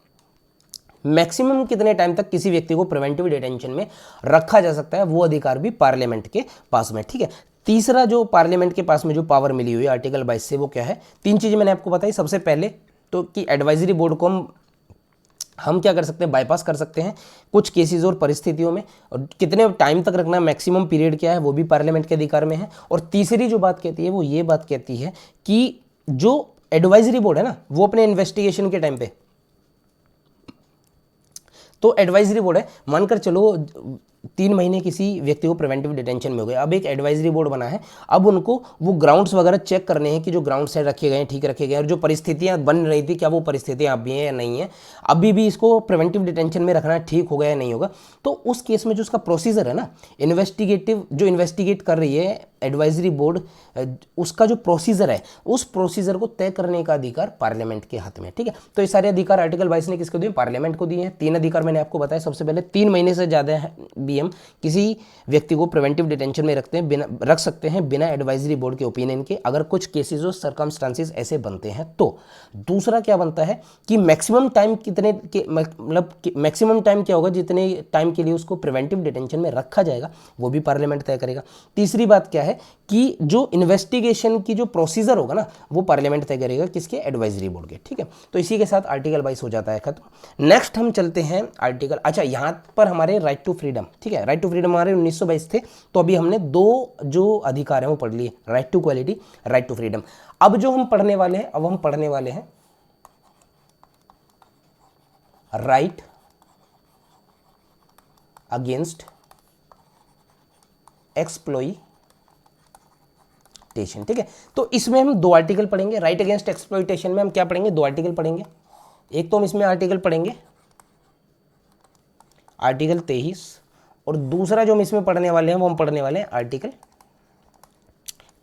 मैक्सिमम कितने टाइम तक किसी व्यक्ति को प्रिवेंटिव डिटेंशन में रखा जा सकता है वो अधिकार भी पार्लियामेंट के पास में, ठीक है। तीसरा जो पार्लियामेंट के पास में जो पावर मिली हुई है आर्टिकल 22 से वो क्या है, 3 चीज़ें मैंने आपको बताई। सबसे पहले तो कि एडवाइजरी बोर्ड को हम क्या कर सकते हैं, बाईपास कर सकते हैं कुछ केसेस और परिस्थितियों में, और कितने टाइम तक रखना, मैक्सिमम पीरियड क्या है वो भी पार्लियामेंट के अधिकार में है। और तीसरी जो बात कहती है वो ये बात कहती है कि जो एडवाइजरी बोर्ड है ना वो अपने इन्वेस्टिगेशन के टाइम पे, तो एडवाइजरी बोर्ड है, मानकर चलो 3 महीने किसी व्यक्ति को प्रिवेंटिव डिटेंशन में हो गए, अब एक एडवाइजरी बोर्ड बना है, अब उनको वो ग्राउंड्स वगैरह चेक करने हैं कि जो ग्राउंड्स है रखे गए हैं ठीक रखे गए, और जो परिस्थितियां बन रही थी क्या वो परिस्थितियां अभी हैं या नहीं है, अभी भी इसको प्रिवेंटिव डिटेंशन में रखना ठीक होगा या नहीं होगा। तो उस केस में जो उसका प्रोसीजर है ना, जो इन्वेस्टिगेट कर रही है एडवाइजरी बोर्ड, उसका जो प्रोसीजर है उस प्रोसीजर को तय करने का अधिकार पार्लियामेंट के हाथ में, ठीक है। तो ये सारे अधिकार आर्टिकल 22 ने किसको दिए, पार्लियामेंट को दिए हैं। 3 अधिकार मैंने आपको बताया। सबसे पहले 3 महीने से ज़्यादा भी हम किसी व्यक्ति को प्रिवेंटिव डिटेंशन में रख सकते हैं बिना एडवाइजरी बोर्ड के ओपिनियन के, अगर कुछ केसेस और सर्कमस्टांसेस ऐसे बनते हैं तो। दूसरा क्या बनता है कि मैक्सिमम टाइम कितने के, मतलब मैक्सिमम टाइम क्या होगा, जितने टाइम के लिए उसको प्रिवेंटिव डिटेंशन में रखा जाएगा वो भी पार्लियामेंट तय करेगा। तीसरी बात क्या है कि जो इन्वेस्टिगेशन की जो प्रोसीजर होगा ना वो पार्लियामेंट तय करेगा, किसके, एडवाइजरी बोर्ड के, ठीक है। तो इसी के साथ आर्टिकल 22 हो जाता है खत्म। नेक्स्ट हम चलते हैं आर्टिकल, अच्छा यहाँ पर हमारे राइट टू फ्रीडम, ठीक है, राइट टू फ्रीडम हमारे 1922 थे, तो अभी हमने 2 जो अधिकार हैं वो पढ़ लिए, right to equality, right to freedom. अब जो हम पढ़ने वाले हैं, अब हम पढ़ने वाले हैं राइट अगेंस्ट एक्सप्लॉइटेशन, ठीक है। तो इसमें हम 2 आर्टिकल पढ़ेंगे। राइट अगेंस्ट एक्सप्लॉइटेशन में हम क्या पढ़ेंगे, 2 आर्टिकल पढ़ेंगे। एक तो हम इसमें आर्टिकल पढ़ेंगे आर्टिकल 23, और दूसरा जो हम इसमें पढ़ने वाले हैं वो हम पढ़ने वाले हैं आर्टिकल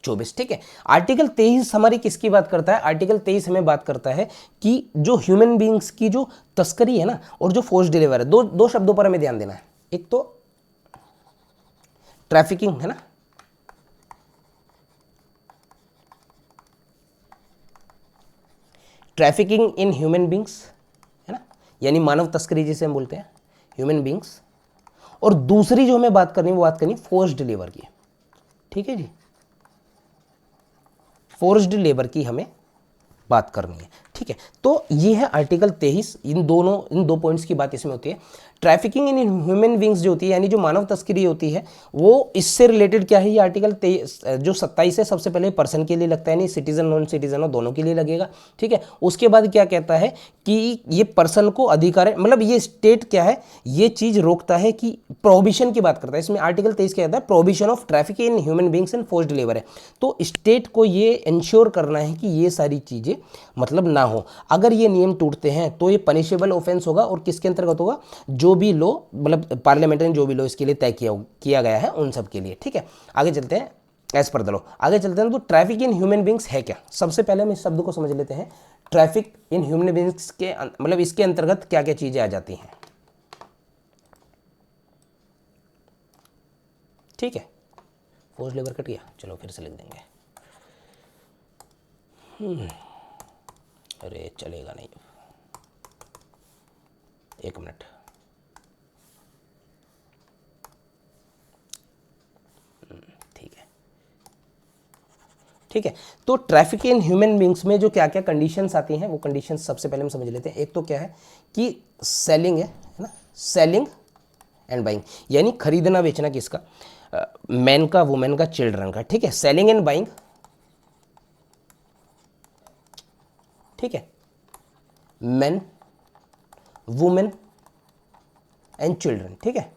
24, ठीक है। आर्टिकल 23 हमारी किसकी बात करता है, आर्टिकल 23 हमें बात करता है कि जो ह्यूमन बींग्स की जो तस्करी है ना और जो फोर्स डिलीवर है, दो शब्दों पर हमें ध्यान देना है। एक तो ट्रैफिकिंग है ना, ट्रैफिकिंग इन ह्यूमन बींग्स है ना, यानी मानव तस्करी जिसे हम बोलते हैं, ह्यूमन बींग्स। और दूसरी जो हमें बात करनी है वो बात करनी फोर्स्ड लेबर की, ठीक है जी, फोर्स्ड लेबर की हमें बात करनी है, ठीक है। तो ये है आर्टिकल 23, इन दो पॉइंट्स की बात इसमें होती है। ट्रैफिकिंग इन ह्यूमन बींग्स जो होती है, यानी जो मानव तस्करी होती है, वो इससे रिलेटेड क्या है, ये आर्टिकल 23 जो 27 है, सबसे पहले पर्सन के लिए लगता है, नहीं सिटीजन नॉन सिटीजन हो दोनों के लिए लगेगा, ठीक है। उसके बाद क्या कहता है कि ये पर्सन को अधिकार है, मतलब ये स्टेट क्या है, ये चीज रोकता है कि प्रोहिबिशन की बात करता है इसमें। आर्टिकल 23 क्या कहता है, prohibition of traffic in human beings and forced labour है। तो स्टेट को ये इंश्योर करना है कि ये सारी चीजें मतलब ना हो। अगर ये नियम टूटते हैं तो ये पनिशेबल ऑफेंस होगा, और किसके अंतर्गत होगा, जो भी लो मतलब पार्लियामेंट ने जो भी लो इसके लिए तय किया गया है उन सब के लिए, ठीक है। आगे चलते हैं, एज पर द लॉ आगे चलते हैं। तो ट्रैफिक इन ह्यूमन बींग्स है क्या, सबसे पहले हम इस शब्द को समझ लेते हैं। ट्रैफिक इन ह्यूमन बींग्स के मतलब इसके अंतर्गत क्या क्या चीजें आ जाती हैं, ठीक है। फोर्स लेबर कट गया, चलो फिर से लिख देंगे। अरे चलेगा नहीं, एक मिनट, ठीक है, ठीक है। तो ट्रैफिक इन ह्यूमन बींग्स में जो क्या क्या कंडीशंस आती हैं वो कंडीशंस सबसे पहले हम समझ लेते हैं। एक तो क्या है कि सेलिंग है ना, सेलिंग एंड बाइंग, यानी खरीदना बेचना किसका, मैन का, वुमेन का, चिल्ड्रन का, ठीक है। सेलिंग एंड बाइंग, ठीक है, मैन, वुमेन एंड चिल्ड्रन, ठीक है।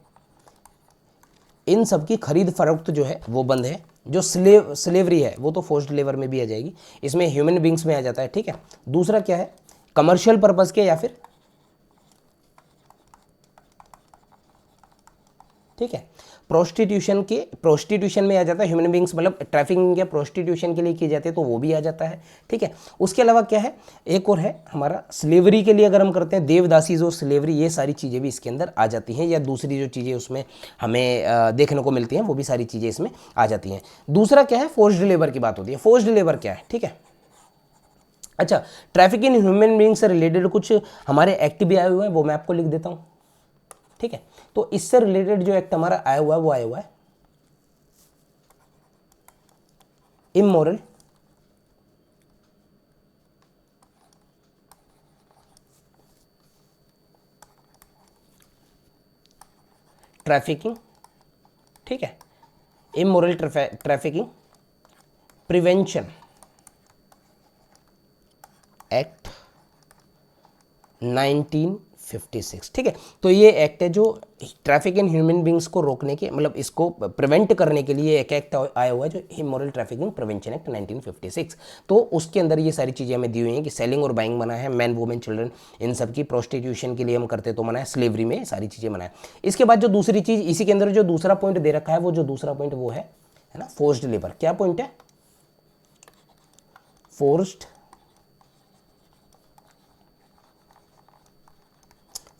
इन सब की खरीद फरोख्त जो है वो बंद है। जो स्लेवरी है वो तो फोर्स्ड लेबर में भी आ जाएगी, इसमें ह्यूमन बींग्स में आ जाता है, ठीक है। दूसरा क्या है, कमर्शियल पर्पस के या फिर, ठीक है, प्रोस्टिट्यूशन में आ जाता है ह्यूमन बींग्स, मतलब ट्रैफिकिंग या प्रोस्टिट्यूशन के लिए की जाती है तो वो भी आ जाता है, ठीक है। उसके अलावा क्या है, एक और है हमारा स्लेवरी के लिए अगर हम करते हैं, देवदासी जो स्लेवरी, ये सारी चीज़ें भी इसके अंदर आ जाती हैं, या दूसरी जो चीज़ें उसमें हमें देखने को मिलती हैं वो भी सारी चीज़ें इसमें आ जाती हैं। दूसरा क्या है, फोर्स्ड लेबर की बात होती है। फोर्स्ड लेबर क्या है, ठीक है। अच्छा, ट्रैफिक इन ह्यूमन बींग से रिलेटेड कुछ हमारे एक्ट भी आए हुए हैं, वो मैं आपको लिख देता हूँ, ठीक है। तो इससे रिलेटेड जो एक्ट हमारा आया हुआ है वो आया हुआ है इमोरल ट्रैफिकिंग, ठीक है, इमोरल ट्रैफिकिंग प्रिवेंशन एक्ट 1956, ठीक है। तो ये एक्ट है जो ट्रैफिक इन ह्यूमन बींग्स को रोकने के, मतलब इसको प्रिवेंट करने के लिए एक एक्ट आया हुआ है जो इमोरल ट्रैफिकिंग प्रिवेंशन एक्ट 1956। तो उसके अंदर ये सारी चीज़ें हमें दी हुई हैं कि सेलिंग और बाइंग मना है, मैन वुमेन चिल्ड्रन इन सब की, प्रोस्टिट्यूशन के लिए हम करते तो मना है, स्लेवरी में सारी चीज़ें मना है। इसके बाद जो दूसरी चीज़ इसी के अंदर जो दूसरा पॉइंट दे रखा है, वो जो दूसरा पॉइंट वो है ना, फोर्स्ड लेबर। क्या पॉइंट है,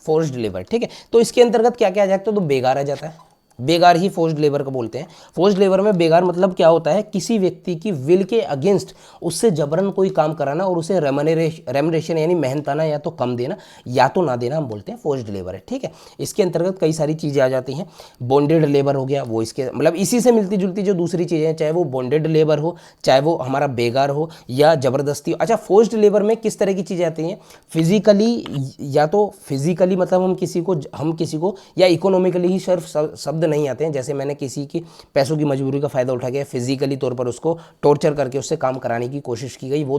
फोर्स्ड लेबर, ठीक है। तो इसके अंतर्गत क्या क्या आ जाता है, तो बेगार आ जाता है, बेगार ही फोर्स्ड लेबर को बोलते हैं। फोर्स्ड लेबर में बेगार मतलब क्या होता है, किसी व्यक्ति की विल के अगेंस्ट उससे जबरन कोई काम कराना और उसे रेमरेशन यानी मेहनताना या तो कम देना या तो ना देना, हम बोलते हैं फोर्स्ड लेबर है, ठीक है। इसके अंतर्गत कई सारी चीज़ें आ जाती हैं। बॉन्डेड लेबर हो गया, वो इसके मतलब इसी से मिलती जुलती जो दूसरी चीज़ें हैं, चाहे वो बॉन्डेड लेबर हो, चाहे वो हमारा बेगार हो या ज़बरदस्ती। अच्छा, फोर्स्ड लेबर में किस तरह की चीज़ें आती हैं, फिजिकली, या तो फिजिकली मतलब हम किसी को या इकोनॉमिकली ही सिर्फ शब्द नहीं आते हैं, जैसे मैंने किसी की पैसों की मजबूरी का फ़ायदा उठा के फिजिकली तौर पर उसको टॉर्चर करके उससे काम कराने की कोशिश की गई, वो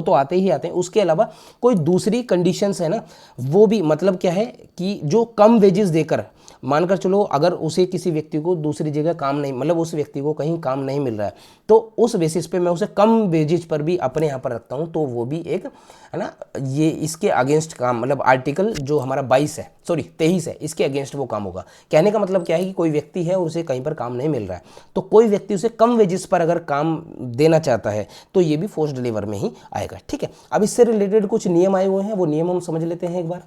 तो आते ही आते हैं। उसके अलावा कोई दूसरी कंडीशंस है ना, वो भी मतलब क्या है कि जो कम वेजेस देकर, मानकर चलो अगर उसे किसी व्यक्ति को दूसरी जगह काम नहीं, मतलब उस व्यक्ति को कहीं काम नहीं मिल रहा है, तो उस बेसिस पे मैं उसे कम वेजेज पर भी अपने यहाँ पर रखता हूँ, तो वो भी एक है ना, ये इसके अगेंस्ट काम, मतलब आर्टिकल जो हमारा 23 है, इसके अगेंस्ट वो काम होगा। कहने का मतलब क्या है कि कोई व्यक्ति है और उसे कहीं पर काम नहीं मिल रहा है, तो कोई व्यक्ति उसे कम वेजेस पर अगर काम देना चाहता है तो ये भी फोर्स्ड लेबर में ही आएगा, ठीक है। अब इससे रिलेटेड कुछ नियम आए हुए हैं, वो नियम हम समझ लेते हैं एक बार।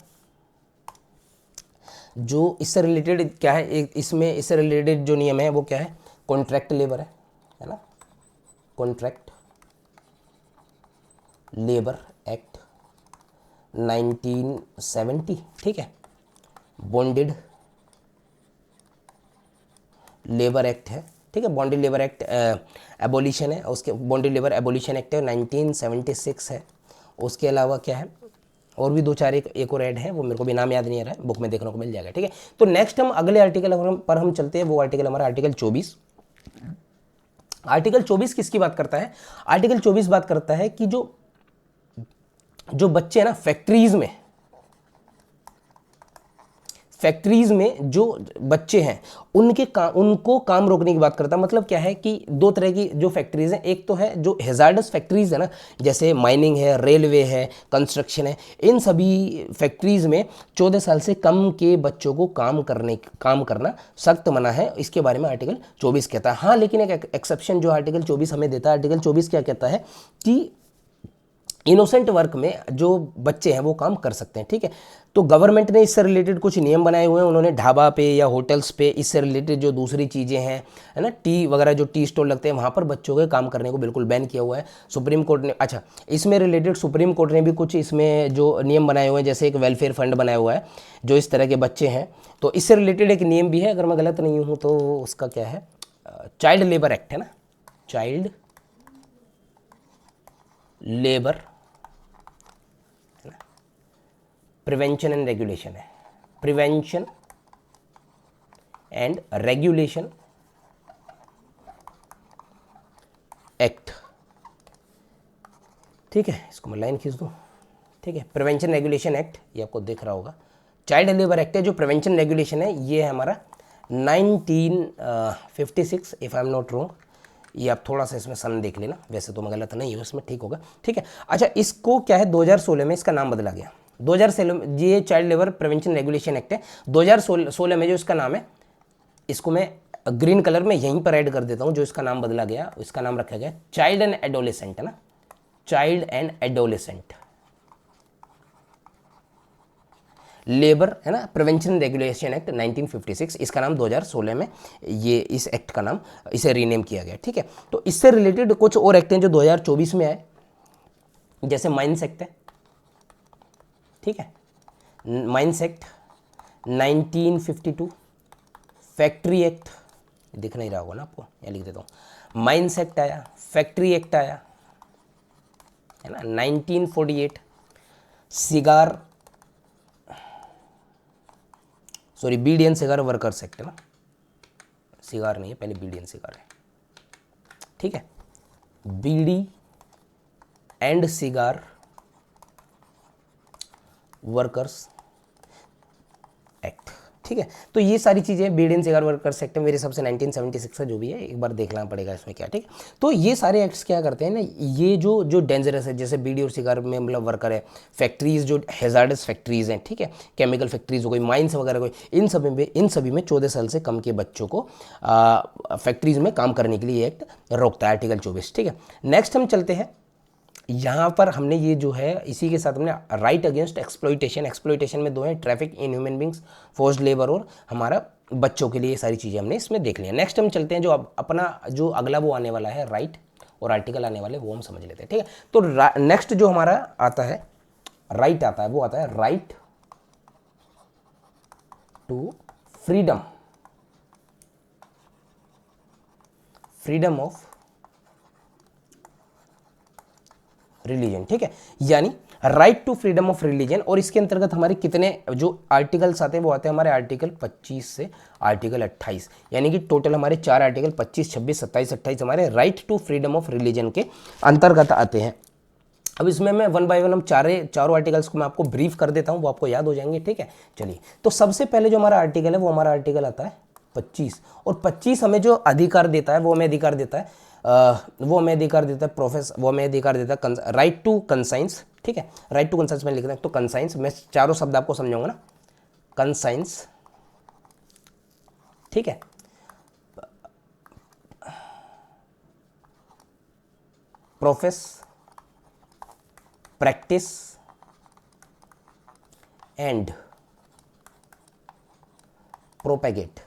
जो इससे रिलेटेड क्या है, इसमें इससे रिलेटेड जो नियम है वो क्या है, कॉन्ट्रैक्ट लेबर है ना, कॉन्ट्रैक्ट लेबर एक्ट 1970, ठीक है। बॉन्डेड लेबर एक्ट है, ठीक है। बॉन्डेड लेबर एक्ट एबोलिशन है, उसके बॉन्डेड लेबर एबोलिशन एक्ट है 1976 है। उसके अलावा क्या है, और भी दो चार एक और ऐड है, वो मेरे को भी नाम याद नहीं आ रहा है, बुक में देखने को मिल जाएगा, ठीक है। तो नेक्स्ट हम अगले आर्टिकल पर हम चलते हैं, वो आर्टिकल हमारा आर्टिकल 24। आर्टिकल 24 किसकी बात करता है, आर्टिकल 24 बात करता है कि जो बच्चे हैं ना फैक्ट्रीज में जो बच्चे हैं उनको काम रोकने की बात करता है। मतलब क्या है कि दो तरह की जो फैक्ट्रीज हैं, एक तो है जो हैजार्डस फैक्ट्रीज है ना, जैसे माइनिंग है, रेलवे है, कंस्ट्रक्शन है, इन सभी फैक्ट्रीज में 14 साल से कम के बच्चों को काम करना सख्त मना है। इसके बारे में आर्टिकल 24 कहता है। हाँ, लेकिन एक एक्सेप्शन जो आर्टिकल 24 हमें देता है, आर्टिकल 24 क्या कहता है कि इनोसेंट वर्क में जो बच्चे हैं वो काम कर सकते हैं, ठीक है। तो गवर्नमेंट ने इससे रिलेटेड कुछ नियम बनाए हुए हैं, उन्होंने ढाबा पे या होटल्स पे इससे रिलेटेड जो दूसरी चीज़ें हैं, है ना, टी वगैरह जो टी स्टॉल लगते हैं वहाँ पर बच्चों के काम करने को बिल्कुल बैन किया हुआ है। सुप्रीम कोर्ट ने, अच्छा, इसमें रिलेटेड सुप्रीम कोर्ट ने भी कुछ इसमें जो नियम बनाए हुए हैं, जैसे एक वेलफेयर फंड बनाया हुआ है जो इस तरह के बच्चे हैं, तो इससे रिलेटेड एक नियम भी है, अगर मैं गलत नहीं हूँ तो उसका क्या है, चाइल्ड लेबर एक्ट है ना, child labour prevention and regulation है, प्रिवेंशन एंड रेगुलेशन एक्ट, ठीक है। इसको मैं लाइन खींच दूँ, ठीक है। प्रिवेंशन रेगुलेशन एक्ट, ये आपको दिख रहा होगा। चाइल्ड लेबर एक्ट है जो प्रिवेंशन रेगुलेशन है, ये है हमारा 1956 if I am not wrong. ये आप थोड़ा सा इसमें सन देख लेना, वैसे तो मैं गलत नहीं हूँ इसमें, ठीक होगा, ठीक है। अच्छा, इसको क्या है 2016 में इसका नाम बदला गया। 2016 ये child labour prevention regulation act है, 2016 में जो इसका नाम है, इसको मैं ग्रीन कलर में यहीं पर ऐड कर देता हूँ, जो इसका नाम बदला गया, इसका नाम रखा गया चाइल्ड एंड एडोलेसेंट, है ना, चाइल्ड एंड एडोलेसेंट लेबर, है ना, प्रिवेंशन रेगुलेशन एक्ट 1956, इसका नाम 2016 में ये इस एक्ट का नाम इसे रीनेम किया गया, ठीक है। तो इससे रिलेटेड कुछ और एक्ट हैं जो 2024 में आए, जैसे माइंस एक्ट है, ठीक है, माइंस एक्ट 1952, फैक्ट्री एक्ट दिख नहीं रहा होगा ना आपको, या लिख देता हूँ, माइंस एक्ट आया, फैक्ट्री एक्ट आया, है ना, 1948, cigar sorry beedi and cigar workers act है ना, सिगार नहीं है, पहले बीडी एंड सिगार है, ठीक है, beedi and cigar workers act, ठीक है। तो ये सारी चीज़ें beedi and cigar workers act मेरे हिसाब से 1976 है, जो भी है एक बार देखना पड़ेगा इसमें क्या, ठीक है। तो ये सारे एक्ट्स क्या करते हैं ना, ये जो डेंजरस है, जैसे बीडी और सिगार में मतलब वर्कर है, फैक्ट्रीज जो हैजार्डस फैक्ट्रीज हैं, ठीक है, केमिकल फैक्ट्रीज हो गई, माइंस वगैरह कोई, इन सभी में 14 साल से कम के बच्चों को फैक्ट्रीज में काम करने के लिए एक्ट रोकता है, आर्टिकल 24, ठीक है। नेक्स्ट हम चलते हैं, यहाँ पर हमने ये जो है इसी के साथ हमने राइट अगेंस्ट एक्सप्लॉइटेशन, एक्सप्लॉइटेशन में दो हैं, traffic in human beings, forced labour, और हमारा बच्चों के लिए ये सारी चीज़ें हमने इसमें देख ली हैं। नेक्स्ट हम चलते हैं, जो अपना जो अगला वो आने वाला है राइट और आर्टिकल आने वाले, वो हम समझ लेते हैं, ठीक है। तो नेक्स्ट जो हमारा आता है राइट आता है, वो आता है right to freedom, freedom of religion, ठीक है, यानी right to freedom of religion. और इसके अंतर्गत हमारे कितने जो आर्टिकल्स आते हैं, वो आते हैं हमारे आर्टिकल 25 से आर्टिकल 28, यानी कि टोटल हमारे 4 आर्टिकल 25, 26, 27, 28 हमारे right to freedom of religion के अंतर्गत आते हैं। अब इसमें मैं वन बाय वन हम चारों आर्टिकल्स को मैं आपको ब्रीफ कर देता हूँ, वो आपको याद हो जाएंगे, ठीक है। चलिए, तो सबसे पहले जो हमारा आर्टिकल है, वो हमारा आर्टिकल आता है 25, और 25 हमें जो अधिकार देता है, वो हमें अधिकार देता है वो हमें अधिकार देता है राइट टू कंसाइंस, ठीक है, राइट टू कंसाइंस में लिखना है, तो कंसाइंस मैं चारों शब्द आपको समझाऊंगा ना, कंसाइंस, ठीक है, प्रोफेस, प्रैक्टिस एंड प्रोपेगेट।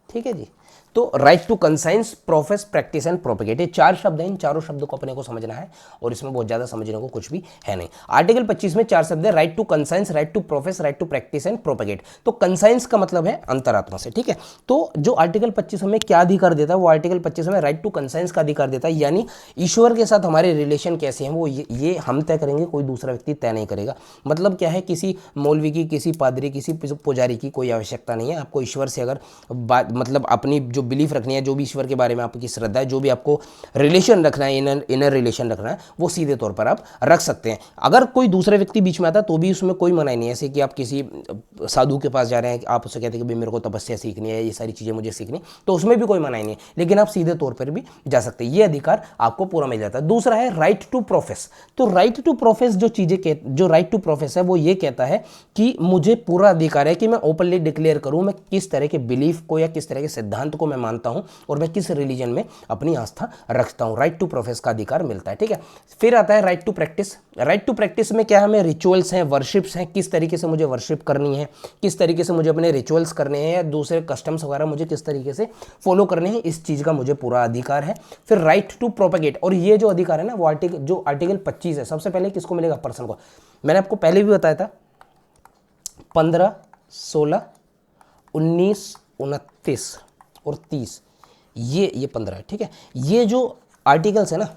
ठीक है जी। तो right to conscience, profess, practice and propagate, ये 4 शब्द हैं। इन चारों शब्दों को अपने को समझना है और इसमें बहुत ज्यादा समझने को कुछ भी है नहीं। आर्टिकल 25 में 4 शब्द है, right to conscience, right to profess, right to practice and propagate. तो कंसाइंस का मतलब है अंतरात्मा से। ठीक है, तो जो आर्टिकल 25 हमें क्या अधिकार देता है, वो आर्टिकल 25 में राइट टू कंसाइंस का अधिकार देता है, यानी ईश्वर के साथ हमारे रिलेशन कैसे हैं वो ये हम तय करेंगे, कोई दूसरा व्यक्ति तय नहीं करेगा। मतलब क्या है, किसी मौलवी की, किसी पादरी, किसी पुजारी की कोई आवश्यकता नहीं है। आपको ईश्वर से अगर बात, मतलब अपनी जो बिलीफ रखनी है, जो भी ईश्वर के बारे में आपकी श्रद्धा है, जो भी आपको रिलेशन रखना है, इनर रिलेशन रखना है, वो सीधे तौर पर आप रख सकते हैं। अगर कोई दूसरा व्यक्ति बीच में आता तो भी उसमें कोई मनाही नहीं है। ऐसे कि आप किसी साधु के पास जा रहे हैं, आप उससे कहते हैं कि मेरे को तपस्या सीखनी है, ये सारी चीज़ें मुझे सीखनी, तो उसमें भी कोई मनाही नहीं है, लेकिन आप सीधे तौर पर भी जा सकते हैं। ये अधिकार आपको पूरा मिल जाता है। दूसरा है राइट टू प्रोफेस। तो राइट टू प्रोफेस जो राइट टू प्रोफेस है वो ये कहता है कि मुझे पूरा अधिकार है कि मैं ओपनली डिक्लेयर करूं मैं किस तरह के बिलीफ को या किस तरह के सिद्धांत को मैं मानता हूं और मैं किस रिलीजन में अपनी आस्था रखता हूं। राइट टू प्रोफेस का अधिकार मिलता है। ठीक है, फिर आता है right to practice. Right to practice में क्या हमें रिचुअल्स हैं, वर्शिप्स हैं, किस तरीके से मुझे वर्शिप करनी है, किस तरीके से मुझे अपने रिचुअल्स करने हैं या दूसरे कस्टम्स वगैरह मुझे किस तरीके से फॉलो करने हैं, इस चीज़ का मुझे पूरा अधिकार है। फिर राइट टू प्रोपेगेट, और ये जो अधिकार है ना, वो आर्टिकल 25 है। सबसे पहले किसको मिलेगा, पर्सन को। मैंने आपको पहले भी बताया था 15, 16, 19, 29 और 30, ये 15 है। ठीक है, ये जो आर्टिकल्स है ना,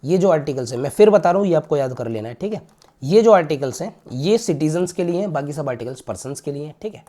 ये जो आर्टिकल्स है, मैं फिर बता रहा हूँ, ये आपको याद कर लेना है। ठीक है, ये जो आर्टिकल्स हैं ये सिटीजन्स के लिए हैं, बाकी सब आर्टिकल्स पर्सन्स के लिए हैं। ठीक है,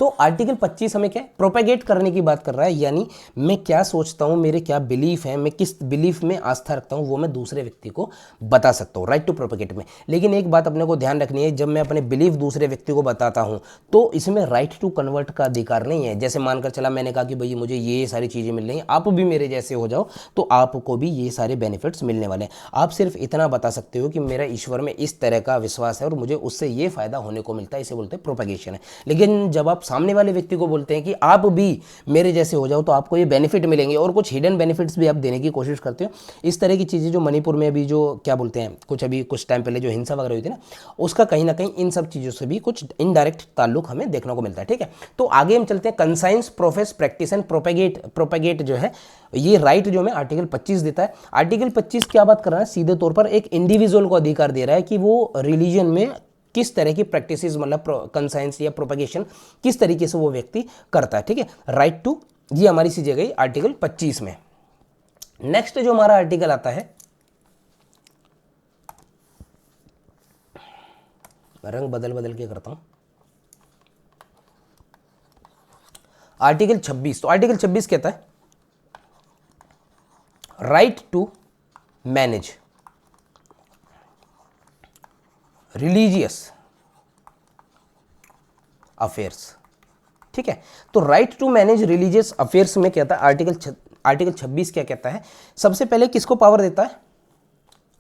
तो आर्टिकल 25 हमें क्या प्रोपेगेट करने की बात कर रहा है, यानी मैं क्या सोचता हूं, मेरे क्या बिलीफ है, मैं किस बिलीफ में आस्था रखता हूं, वो मैं दूसरे व्यक्ति को बता सकता हूं, राइट टू प्रोपेगेट में। लेकिन एक बात अपने को ध्यान रखनी है, जब मैं अपने बिलीफ दूसरे व्यक्ति को बताता हूं तो इसमें राइट टू कन्वर्ट का अधिकार नहीं है। जैसे मानकर चला मैंने कहा कि भाई मुझे ये सारी चीज़ें मिल रही हैं, आप भी मेरे जैसे हो जाओ तो आपको भी ये सारे बेनिफिट्स मिलने वाले हैं। आप सिर्फ इतना बता सकते हो कि मेरा ईश्वर में इस तरह का विश्वास है और मुझे उससे ये फायदा होने को मिलता है, इसे बोलते हैं प्रोपेगेशन है। लेकिन जब आप सामने वाले व्यक्ति को बोलते हैं कि आप भी मेरे जैसे हो जाओ तो आपको ये बेनिफिट मिलेंगे, और कुछ हिडन बेनिफिट्स भी आप देने की कोशिश करते हो, इस तरह की चीज़ें जो मणिपुर में अभी जो क्या बोलते हैं, कुछ टाइम पहले जो हिंसा वगैरह हुई थी ना, उसका कहीं ना कहीं इन सब चीज़ों से भी कुछ इनडायरेक्ट ताल्लुक हमें देखने को मिलता है। ठीक है, तो आगे हम चलते हैं। Conscience, profess, practice and propagate जो है ये राइट जो हमें आर्टिकल 25 देता है। आर्टिकल 25 क्या बात कर रहा है, सीधे तौर पर एक इंडिविजुअल को अधिकार दे रहा है कि वो रिलीजन में किस तरह की प्रैक्टिसेस, मतलब कंसाइंस या प्रोपेगेशन किस तरीके से वो व्यक्ति करता है। ठीक है, राइट टू, ये हमारी सी जगह आर्टिकल 25 में। नेक्स्ट जो हमारा आर्टिकल आता है, रंग बदल के करता हूं, आर्टिकल 26। तो आर्टिकल 26 कहता है right to manage religious affairs. ठीक है, तो right to manage religious affairs में कहता है आर्टिकल 26 क्या कहता है, सबसे पहले किसको पावर देता है,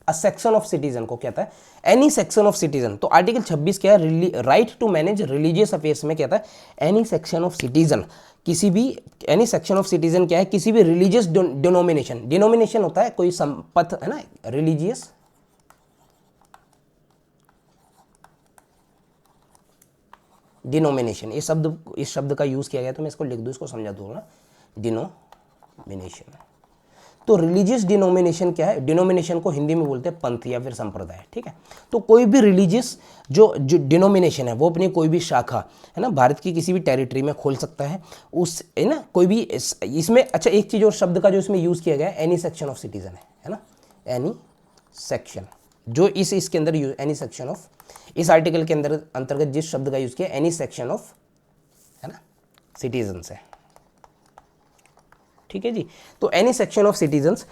अ सेक्शन ऑफ सिटीजन को कहता है, एनी सेक्शन ऑफ सिटीजन। तो आर्टिकल 26 क्या है, right to manage religious affairs में कहता है एनी सेक्शन ऑफ सिटीजन, किसी भी एनी सेक्शन ऑफ सिटीजन क्या है, किसी भी रिलीजियस डिनोमिनेशन होता है कोई संपथ है ना, रिलीजियस डिनोमिनेशन, इस शब्द का यूज किया गया, तो मैं इसको लिख दूं, इसको समझा दूंगा, डिनोमिनेशन। तो रिलीजियस डिनोमिनेशन क्या है, डिनोमिनेशन को हिंदी में बोलते हैं पंथ या फिर संप्रदाय। ठीक है, तो कोई भी रिलीजियस जो डिनोमिनेशन है वो अपनी कोई भी शाखा है ना भारत की किसी भी टेरिटरी में खोल सकता है, उस है ना कोई भी इसमें। अच्छा, एक चीज और शब्द का जो इसमें यूज किया गया है, एनी सेक्शन ऑफ सिटीजन है ना, एनी सेक्शन, जो इसके अंदर एनी सेक्शन ऑफ, इस आर्टिकल के अंतर्गत जिस शब्द का यूज किया, एनी सेक्शन ऑफ है ना सिटीजन्स है। ठीक है जी, तो एनी सेक्शन ऑफ सिटीजन्स।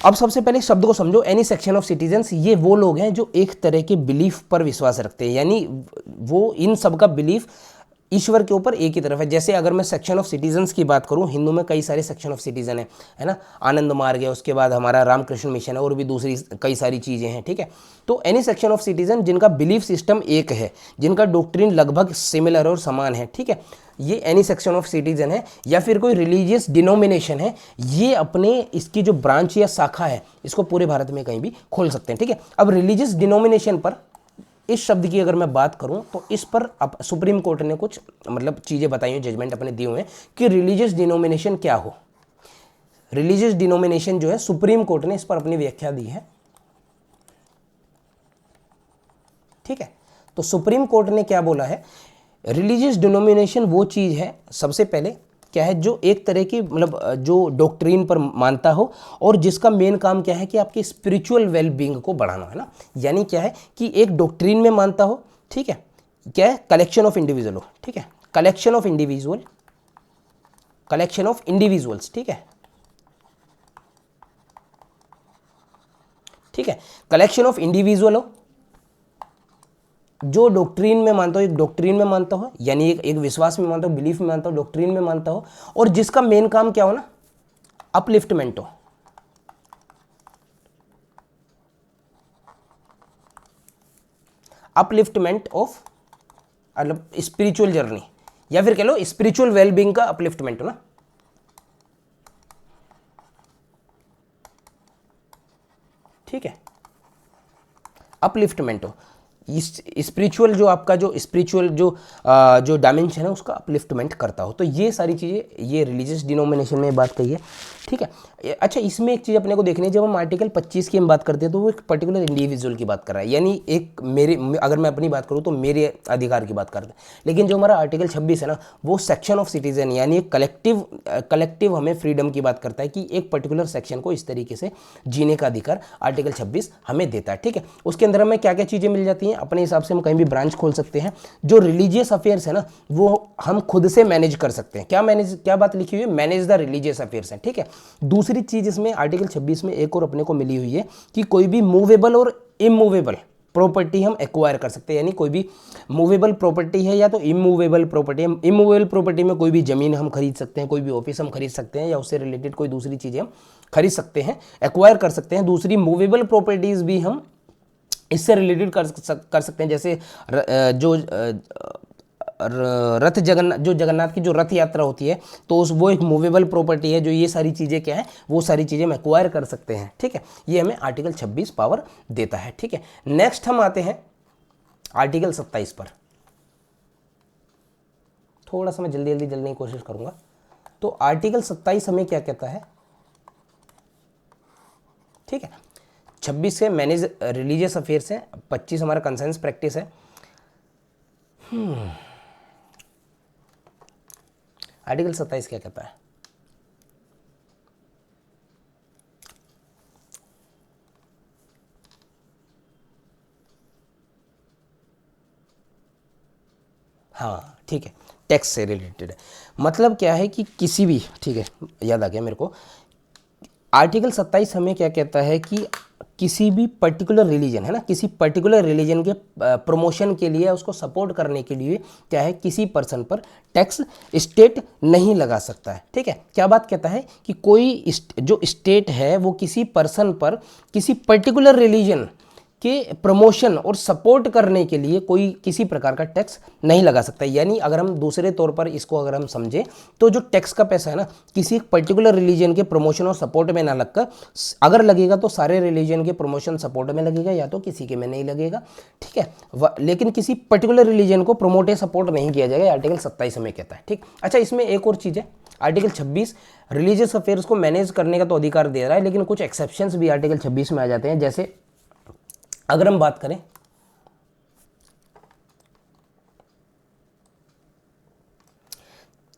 अब सबसे पहले शब्द को समझो, एनी सेक्शन ऑफ सिटीजन्स, ये वो लोग हैं जो एक तरह के बिलीफ पर विश्वास रखते हैं, यानी वो इन सब का बिलीफ ईश्वर के ऊपर एक ही तरफ है। जैसे अगर मैं सेक्शन ऑफ सिटीजन्स की बात करूं, हिंदू में कई सारे सेक्शन ऑफ सिटीजन है ना, आनंद मार्ग है, उसके बाद हमारा रामकृष्ण मिशन है और भी दूसरी कई सारी चीज़ें हैं। ठीक है, तो एनी सेक्शन ऑफ सिटीजन जिनका बिलीफ सिस्टम एक है, जिनका डॉक्ट्रिन लगभग सिमिलर और समान है। ठीक है, ये एनी सेक्शन ऑफ सिटीजन है, या फिर कोई रिलीजियस डिनोमिनेशन है, ये अपने इसकी जो ब्रांच या शाखा है इसको पूरे भारत में कहीं भी खोल सकते हैं। ठीक है, अब रिलीजियस डिनोमिनेशन पर इस शब्द की अगर मैं बात करूं तो इस पर अब सुप्रीम कोर्ट ने कुछ मतलब चीज़ें बताई हैं, जजमेंट अपने दिए हुए हैं कि रिलीजियस डिनोमिनेशन क्या हो। रिलीजियस डिनोमिनेशन जो है सुप्रीम कोर्ट ने इस पर अपनी व्याख्या दी है। ठीक है, तो सुप्रीम कोर्ट ने क्या बोला है, रिलीजियस डिनोमिनेशन वो चीज़ है सबसे पहले क्या है जो एक तरह की मतलब जो डॉक्ट्रीन पर मानता हो और जिसका मेन काम क्या है कि आपकी स्पिरिचुअल वेलबींग को बढ़ाना है ना। यानी क्या है कि एक डॉक्ट्रीन में मानता हो, ठीक है, क्या है कलेक्शन ऑफ इंडिविजुअल हो, ठीक है, कलेक्शन ऑफ इंडिविजुअल्स, ठीक है, ठीक है, कलेक्शन ऑफ इंडिविजुअल हो, जो डॉक्ट्रीन में मानता हो, एक डॉक्ट्रीन में मानता हो, यानी एक विश्वास में मानता हो, बिलीफ में मानता हो, डॉक्ट्रीन में मानता हो, और जिसका मेन काम क्या हो ना, अपलिफ्टमेंट हो, अपलिफ्टमेंट ऑफ मतलब स्पिरिचुअल जर्नी, या फिर कह लो स्पिरिचुअल वेलबींग का अपलिफ्टमेंट हो ना। ठीक है, अपलिफ्टमेंट हो, स्पिरिचुअल जो आपका जो स्पिरिचुअल जो डायमेंशन है उसका अपलिफ्टमेंट करता हो। तो ये सारी चीज़ें ये रिलीजियस डिनोमिनेशन में बात कही है। ठीक है, अच्छा इसमें एक चीज़ अपने को देखनी है, जब हम आर्टिकल 25 की हम बात करते हैं तो वो एक पर्टिकुलर इंडिविजुअल की बात कर रहा है, यानी एक मेरे अगर मैं अपनी बात करूँ तो मेरे अधिकार की बात करता है। लेकिन जो हमारा आर्टिकल 26 है ना वो सेक्शन ऑफ सिटीजन यानी एक कलेक्टिव हमें फ्रीडम की बात करता है कि एक पर्टिकुलर सेक्शन को इस तरीके से जीने का अधिकार आर्टिकल 26 हमें देता है। ठीक है, उसके अंदर हमें क्या क्या चीज़ें मिल जाती हैं, अपने हिसाब से हम कहीं भी ब्रांच खोल सकते हैं। जो रिलीजियस अफेयर्स है ना वो हम खुद से मैनेज कर सकते हैं। क्या बात लिखी हुई है, मैनेज द रिलीजियस अफेयर्स है। ठीक है, दूसरी चीज इसमें आर्टिकल 26 में एक और अपने को मिली हुई है कि कोई भी मूवेबल और इमूवेबल प्रॉपर्टी हम एक्वायर कर सकते हैं, यानी कोई भी मूवेबल प्रॉपर्टी है या तो इमूवेबल प्रॉपर्टी। इमूवेबल प्रॉपर्टी में कोई भी जमीन हम खरीद सकते हैं, कोई भी ऑफिस हम खरीद सकते हैं, या उससे रिलेटेड कोई दूसरी चीजें हम खरीद सकते हैं, एक्वायर कर सकते हैं। दूसरी मूवेबल प्रॉपर्टीज भी हम इससे रिलेटेड कर सकते हैं, जैसे जो जगन्नाथ की जो रथ यात्रा होती है तो वो एक मूवेबल प्रॉपर्टी है। जो ये सारी चीज़ें क्या है वो सारी चीज़ें हम एक्वायर कर सकते हैं। ठीक है, ये हमें आर्टिकल 26 पावर देता है। ठीक है, नेक्स्ट हम आते हैं आर्टिकल 27 पर। थोड़ा सा मैं जल्दी जल्दी की कोशिश करूंगा। तो आर्टिकल 27 हमें क्या कहता है, ठीक है, 26 से मैनेज रिलीजियस अफेयर्स है, 25 हमारा कंसेंस प्रैक्टिस है। आर्टिकल 27 क्या कहता है, हाँ ठीक है, टैक्स से रिलेटेड है। मतलब क्या है कि किसी भी, ठीक है याद आ गया मेरे को, आर्टिकल 27 हमें क्या कहता है कि किसी भी पर्टिकुलर रिलीजन है ना, किसी पर्टिकुलर रिलीजन के प्रमोशन के लिए उसको सपोर्ट करने के लिए क्या है किसी पर्सन पर टैक्स स्टेट नहीं लगा सकता है। ठीक है, क्या बात कहता है कि कोई जो स्टेट है वो किसी पर्सन पर किसी पर्टिकुलर रिलीजन के प्रमोशन और सपोर्ट करने के लिए कोई किसी प्रकार का टैक्स नहीं लगा सकता। यानी अगर हम दूसरे तौर पर इसको अगर हम समझें तो जो टैक्स का पैसा है ना किसी पर्टिकुलर रिलीजन के प्रमोशन और सपोर्ट में ना लगकर अगर लगेगा तो सारे रिलीजन के प्रमोशन सपोर्ट में लगेगा या तो किसी के में नहीं लगेगा। ठीक है, लेकिन किसी पर्टिकुलर रिलीजन को प्रमोट या सपोर्ट नहीं किया जाएगा, आर्टिकल 27 हमें कहता है। ठीक, अच्छा इसमें एक और चीज़ है, आर्टिकल 26 रिलीजियस अफेयर्स को मैनेज करने का तो अधिकार दे रहा है, लेकिन कुछ एक्सेप्शंस भी आर्टिकल 26 में आ जाते हैं। जैसे अगर हम बात करें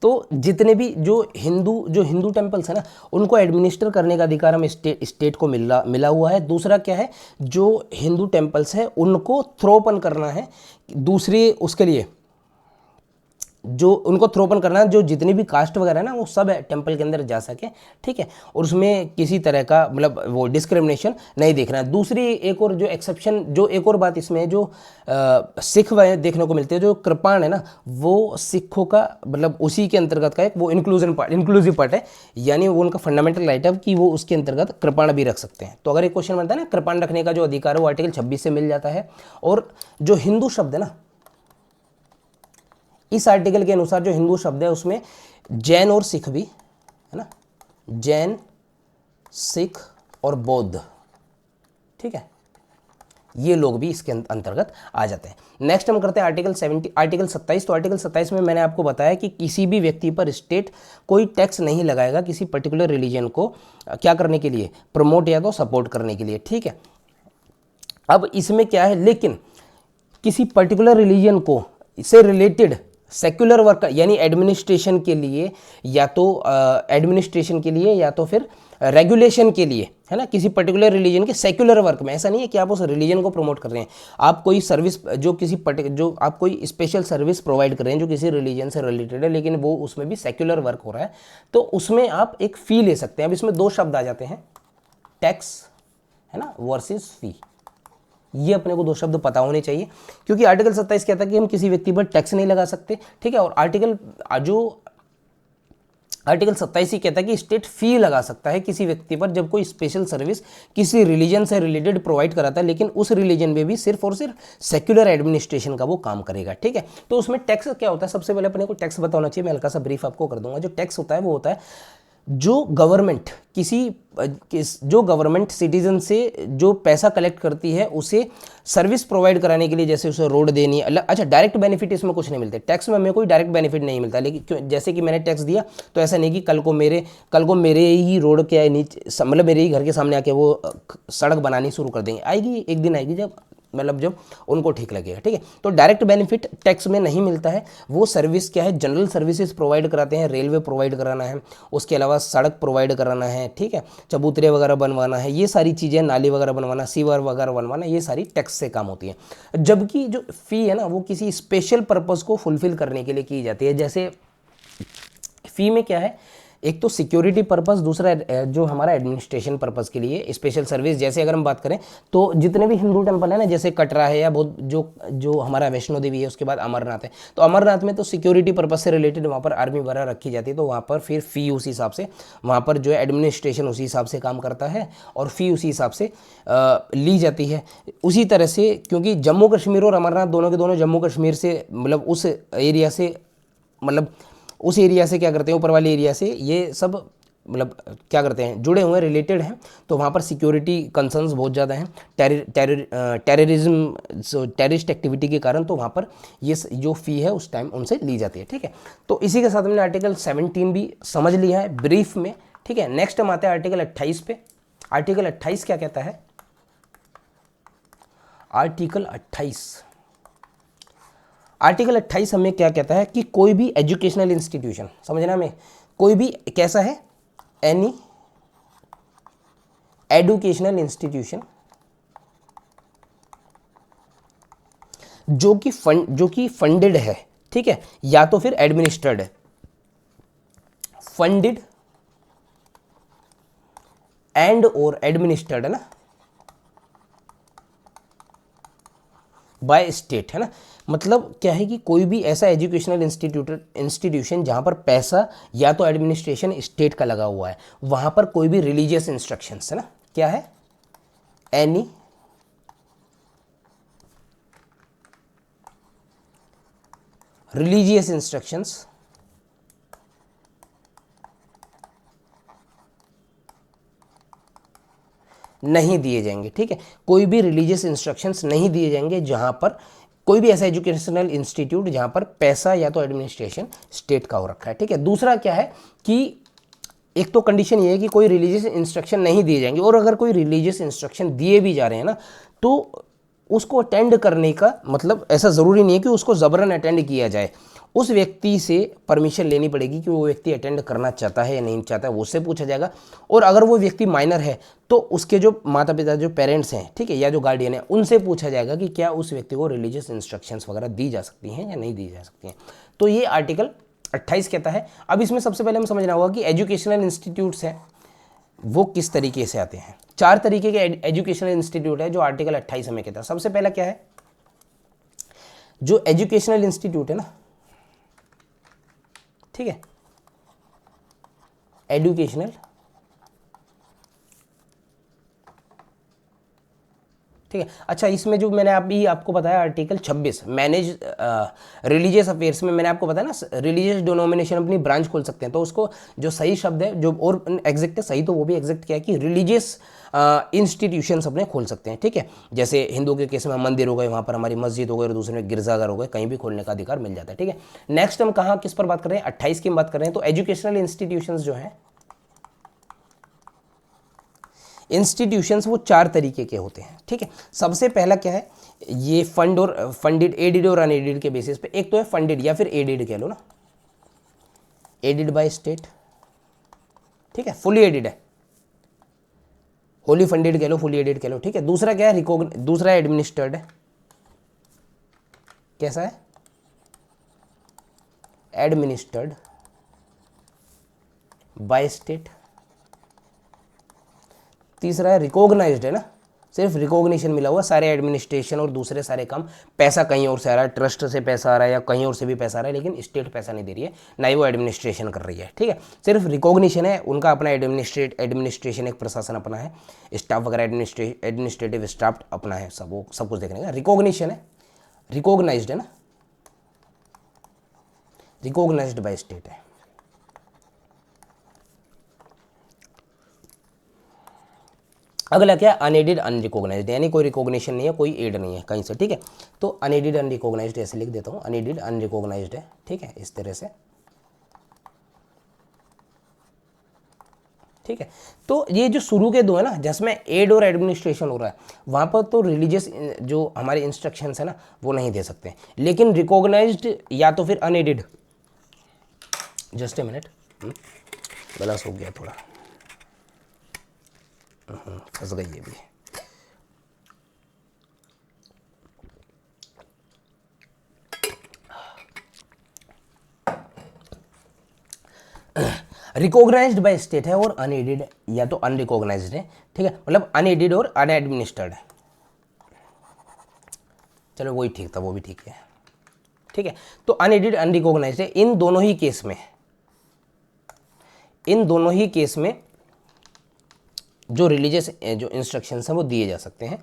तो जितने भी जो हिंदू टेम्पल्स है ना उनको एडमिनिस्टर करने का अधिकार हम स्टेट को मिला हुआ है। दूसरा क्या है, जो हिंदू टेम्पल्स है उनको थ्रोपन करना है दूसरी उसके लिए, जो उनको थ्रोपन करना है, जो जितनी भी कास्ट वगैरह है ना वो सब टेंपल के अंदर जा सके। ठीक है, और उसमें किसी तरह का मतलब वो डिस्क्रिमिनेशन नहीं देखना है। दूसरी एक और जो एक्सेप्शन, जो एक और बात इसमें जो सिख देखने को मिलती है, जो कृपाण है ना वो सिखों का मतलब उसी के अंतर्गत का एक वो इंक्लूसिव पार्ट है, यानी वो उनका फंडामेंटल राइट है कि वो उसके अंतर्गत कृपाण भी रख सकते हैं। तो अगर एक क्वेश्चन बनता है ना कृपाण रखने का जो अधिकार है वो आर्टिकल 26 से मिल जाता है। और जो हिंदू शब्द है ना इस आर्टिकल के अनुसार जो हिंदू शब्द है उसमें जैन और सिख भी है ना, जैन सिख और बौद्ध। ठीक है, ये लोग भी इसके अंतर्गत आ जाते हैं। नेक्स्ट हम करते हैं आर्टिकल 27। तो आर्टिकल 27 में मैंने आपको बताया कि किसी भी व्यक्ति पर स्टेट कोई टैक्स नहीं लगाएगा किसी पर्टिकुलर रिलीजन को क्या करने के लिए, प्रमोट या तो सपोर्ट करने के लिए, ठीक है। अब इसमें क्या है, लेकिन किसी पर्टिकुलर रिलीजन को इससे रिलेटेड सेक्युलर वर्क यानी एडमिनिस्ट्रेशन के लिए या तो फिर रेगुलेशन के लिए, है ना, किसी पर्टिकुलर रिलीजन के सेक्युलर वर्क में, ऐसा नहीं है कि आप उस रिलीजन को प्रमोट कर रहे हैं, आप कोई सर्विस जो आप कोई स्पेशल सर्विस प्रोवाइड कर रहे हैं जो किसी रिलीजन से रिलेटेड है, लेकिन वो उसमें भी सेक्युलर वर्क हो रहा है, तो उसमें आप एक फी ले सकते हैं। अब इसमें दो शब्द आ जाते हैं, टैक्स, है ना, वर्सेस फी। ये अपने को दो शब्द पता होने चाहिए, क्योंकि आर्टिकल 27 कहता है कि हम किसी व्यक्ति पर टैक्स नहीं लगा सकते, ठीक है, और आर्टिकल 27 ही कहता है कि स्टेट फी लगा सकता है किसी व्यक्ति पर जब कोई स्पेशल सर्विस किसी रिलीजन से रिलेटेड प्रोवाइड कराता है, लेकिन उस रिलीजन में भी सिर्फ और सिर्फ सेक्युलर एडमिनिस्ट्रेशन का वो काम करेगा, ठीक है। तो उसमें टैक्स क्या होता है, सबसे पहले अपने को टैक्स बताना चाहिए, मैं हल्का सा ब्रीफ आपको कर दूंगा। जो टैक्स होता है वो होता है जो गवर्नमेंट सिटीजन से जो पैसा कलेक्ट करती है उसे सर्विस प्रोवाइड कराने के लिए, जैसे उसे रोड देनी है। अच्छा, डायरेक्ट बेनिफिट इसमें कुछ नहीं मिलते, टैक्स में हमें कोई डायरेक्ट बेनिफिट नहीं मिलता, लेकिन क्यों, जैसे कि मैंने टैक्स दिया तो ऐसा नहीं कि कल को मेरे ही रोड के नीचे, मतलब मेरे ही घर के सामने आके वो सड़क बनानी शुरू कर देंगे। आएगी, एक दिन आएगी जब उनको ठीक लगेगा, ठीक है। तो डायरेक्ट बेनिफिट टैक्स में नहीं मिलता है। वो सर्विस क्या है, जनरल सर्विसेज प्रोवाइड कराते हैं, रेलवे प्रोवाइड कराना है, उसके अलावा सड़क प्रोवाइड कराना है, ठीक है, चबूतरे वगैरह बनवाना है, ये सारी चीज़ें, नाली वगैरह बनवाना, सीवर वगैरह बनवाना, ये सारी टैक्स से काम होती है। जबकि जो फ़ी है ना, वो किसी स्पेशल पर्पज़ को फुलफिल करने के लिए की जाती है। जैसे फ़ी में क्या है, एक तो सिक्योरिटी पर्पस, दूसरा जो हमारा एडमिनिस्ट्रेशन पर्पस के लिए स्पेशल सर्विस। जैसे अगर हम बात करें तो जितने भी हिंदू टेंपल है ना, जैसे कटरा है या बहुत जो हमारा वैष्णो देवी है, उसके बाद अमरनाथ है, तो अमरनाथ में तो सिक्योरिटी पर्पस से रिलेटेड वहाँ पर आर्मी वगैरह रखी जाती है, तो वहाँ पर फिर फ़ी उसी हिसाब से, वहाँ पर जो है एडमिनिस्ट्रेशन उसी हिसाब से काम करता है और फ़ी उसी हिसाब से ली जाती है। उसी तरह से, क्योंकि जम्मू कश्मीर और अमरनाथ दोनों के दोनों जम्मू कश्मीर से, मतलब उस एरिया से क्या करते हैं, ऊपर वाले एरिया से ये सब मतलब क्या करते हैं, जुड़े हुए रिलेटेड हैं, तो वहाँ पर सिक्योरिटी कंसर्न्स बहुत ज़्यादा हैं, टेररिस्ट एक्टिविटी के कारण, तो वहाँ पर ये जो फ़ी है उस टाइम उनसे ली जाती है, ठीक है। तो इसी के साथ हमने आर्टिकल 17 भी समझ लिया है ब्रीफ में, ठीक है। नेक्स्ट हम आते हैं आर्टिकल 28 पे। आर्टिकल 28 क्या कहता है, आर्टिकल 28 हमें क्या कहता है कि कोई भी एजुकेशनल इंस्टीट्यूशन, समझना में, कोई भी कैसा है, एनी एजुकेशनल इंस्टीट्यूशन जो कि फंडेड है, ठीक है, या तो फिर एडमिनिस्ट्रेड है, फंडेड एंड और एडमिनिस्ट्रेड, है ना, बाय स्टेट, है ना। मतलब क्या है कि कोई भी ऐसा एजुकेशनल इंस्टीट्यूशन जहां पर पैसा या तो एडमिनिस्ट्रेशन स्टेट का लगा हुआ है, वहां पर कोई भी रिलीजियस इंस्ट्रक्शंस, है ना, क्या है, एनी रिलीजियस इंस्ट्रक्शंस नहीं दिए जाएंगे, ठीक है। कोई भी रिलीजियस इंस्ट्रक्शंस नहीं दिए जाएंगे जहां पर कोई भी ऐसा एजुकेशनल इंस्टीट्यूट जहां पर पैसा या तो एडमिनिस्ट्रेशन स्टेट का हो रखा है, ठीक है। दूसरा क्या है कि एक तो कंडीशन ये है कि कोई रिलीजियस इंस्ट्रक्शन नहीं दिए जाएंगे, और अगर कोई रिलीजियस इंस्ट्रक्शन दिए भी जा रहे हैं ना, तो उसको अटेंड करने का मतलब ऐसा ज़रूरी नहीं है कि उसको ज़बरन अटेंड किया जाए, उस व्यक्ति से परमिशन लेनी पड़ेगी कि वो व्यक्ति अटेंड करना चाहता है या नहीं चाहता है, वो उससे पूछा जाएगा। और अगर वो व्यक्ति माइनर है तो उसके जो माता पिता, जो पेरेंट्स हैं, ठीक है, या जो गार्डियन है, उनसे पूछा जाएगा कि क्या उस व्यक्ति को रिलीजियस इंस्ट्रक्शंस वगैरह दी जा सकती हैं या नहीं दी जा सकती हैं। तो ये आर्टिकल 28 कहता है। अब इसमें सबसे पहले हम समझना होगा कि एजुकेशनल इंस्टीट्यूट्स हैं वो किस तरीके से आते हैं। 4 तरीके के एजुकेशनल इंस्टीट्यूट है जो आर्टिकल 28 हमें कहता है। सबसे पहला क्या है, जो एजुकेशनल इंस्टीट्यूट है ना, ठीक है, एजुकेशनल, ठीक है। अच्छा, इसमें जो मैंने अभी आपको बताया आर्टिकल 26 मैनेज रिलीजियस अफेयर्स में, मैंने आपको बताया ना रिलीजियस डिनोमिनेशन अपनी ब्रांच खोल सकते हैं, तो उसको जो सही शब्द है जो और एग्जैक्ट है सही, तो वो भी एग्जैक्ट क्या है कि रिलीजियस इंस्टीट्यूशंस अपने खोल सकते हैं। ठीक है, जैसे हिंदू के केस में मंदिर हो गए, वहाँ पर हमारी मस्जिद हो गई, और दूसरे में गिरजाघर हो गए, कहीं भी खोलने का अधिकार मिल जाता है। ठीक है, नेक्स्ट हम कहाँ किस पर बात कर रहे हैं, 28 की हम बात कर रहे हैं। तो एजुकेशनल इंस्टीट्यूशंस जो हैं, इंस्टीट्यूशंस वो 4 तरीके के होते हैं। ठीक है, सबसे पहला क्या है, ये फंड और फंडेड, एडेड और अनएडेड के बेसिस पे। एक तो है फंडेड या फिर एडेड कह लो ना, एडेड बाय स्टेट, ठीक है, फुली एडेड है, होली फंडेड कह लो, फुली एडेड कह लो। ठीक है, दूसरा क्या है, दूसरा एडमिनिस्टर्ड है। कैसा है, एडमिनिस्टर्ड बाय स्टेट। तीसरा है रिकॉग्नाइज्ड, है ना, सिर्फ रिकॉग्निशन मिला हुआ, सारे एडमिनिस्ट्रेशन और दूसरे सारे काम, पैसा कहीं और से आ रहा है, ट्रस्ट से पैसा आ रहा है या कहीं और से भी पैसा आ रहा है, लेकिन स्टेट पैसा नहीं दे रही है, ना ही वो एडमिनिस्ट्रेशन कर रही है। ठीक है, सिर्फ रिकॉग्निशन है, उनका अपना एडमिनिस्ट्रेशन एक प्रशासन अपना है, स्टाफ वगैरह एडमिनिस्ट्रेटिव स्टाफ अपना है, सब कुछ देखने का। रिकॉग्निशन है, रिकॉग्नाइज्ड है ना, रिकॉग्नाइज्ड बाय स्टेट है। अगला क्या है, अनएडेड अनरिकॉग्नाइज्ड, यानी कोई रिकॉग्निशन नहीं है, कोई एड नहीं है कहीं से। ठीक है, तो अनएडेड अनरिकॉग्नाइज्ड ऐसे लिख देता हूँ, अनएडेड अनरिकॉग्नाइज्ड है। ठीक है, इस तरह से। ठीक है, तो ये जो शुरू के दो है ना, जिसमें एड और एडमिनिस्ट्रेशन हो रहा है, वहाँ पर तो रिलीजियस जो हमारे इंस्ट्रक्शंस है ना वो नहीं दे सकते, लेकिन रिकॉग्नाइज्ड या तो फिर अनएडेड। जस्ट ए मिनट, गलत हो गया थोड़ा, फंस गई ये भी। रिकॉग्नाइज्ड बाय स्टेट है और अनएडेड या तो अनरिकॉग्नाइज्ड है। ठीक है, मतलब अनएडेड और अनएडमिनिस्टर्ड है। चलो वही ठीक था, वो भी ठीक है। ठीक है, तो अनएडेड अनरिकॉग्नाइज्ड है, इन दोनों ही केस में जो रिलीजियस जो इंस्ट्रक्शंस हैं वो दिए जा सकते हैं।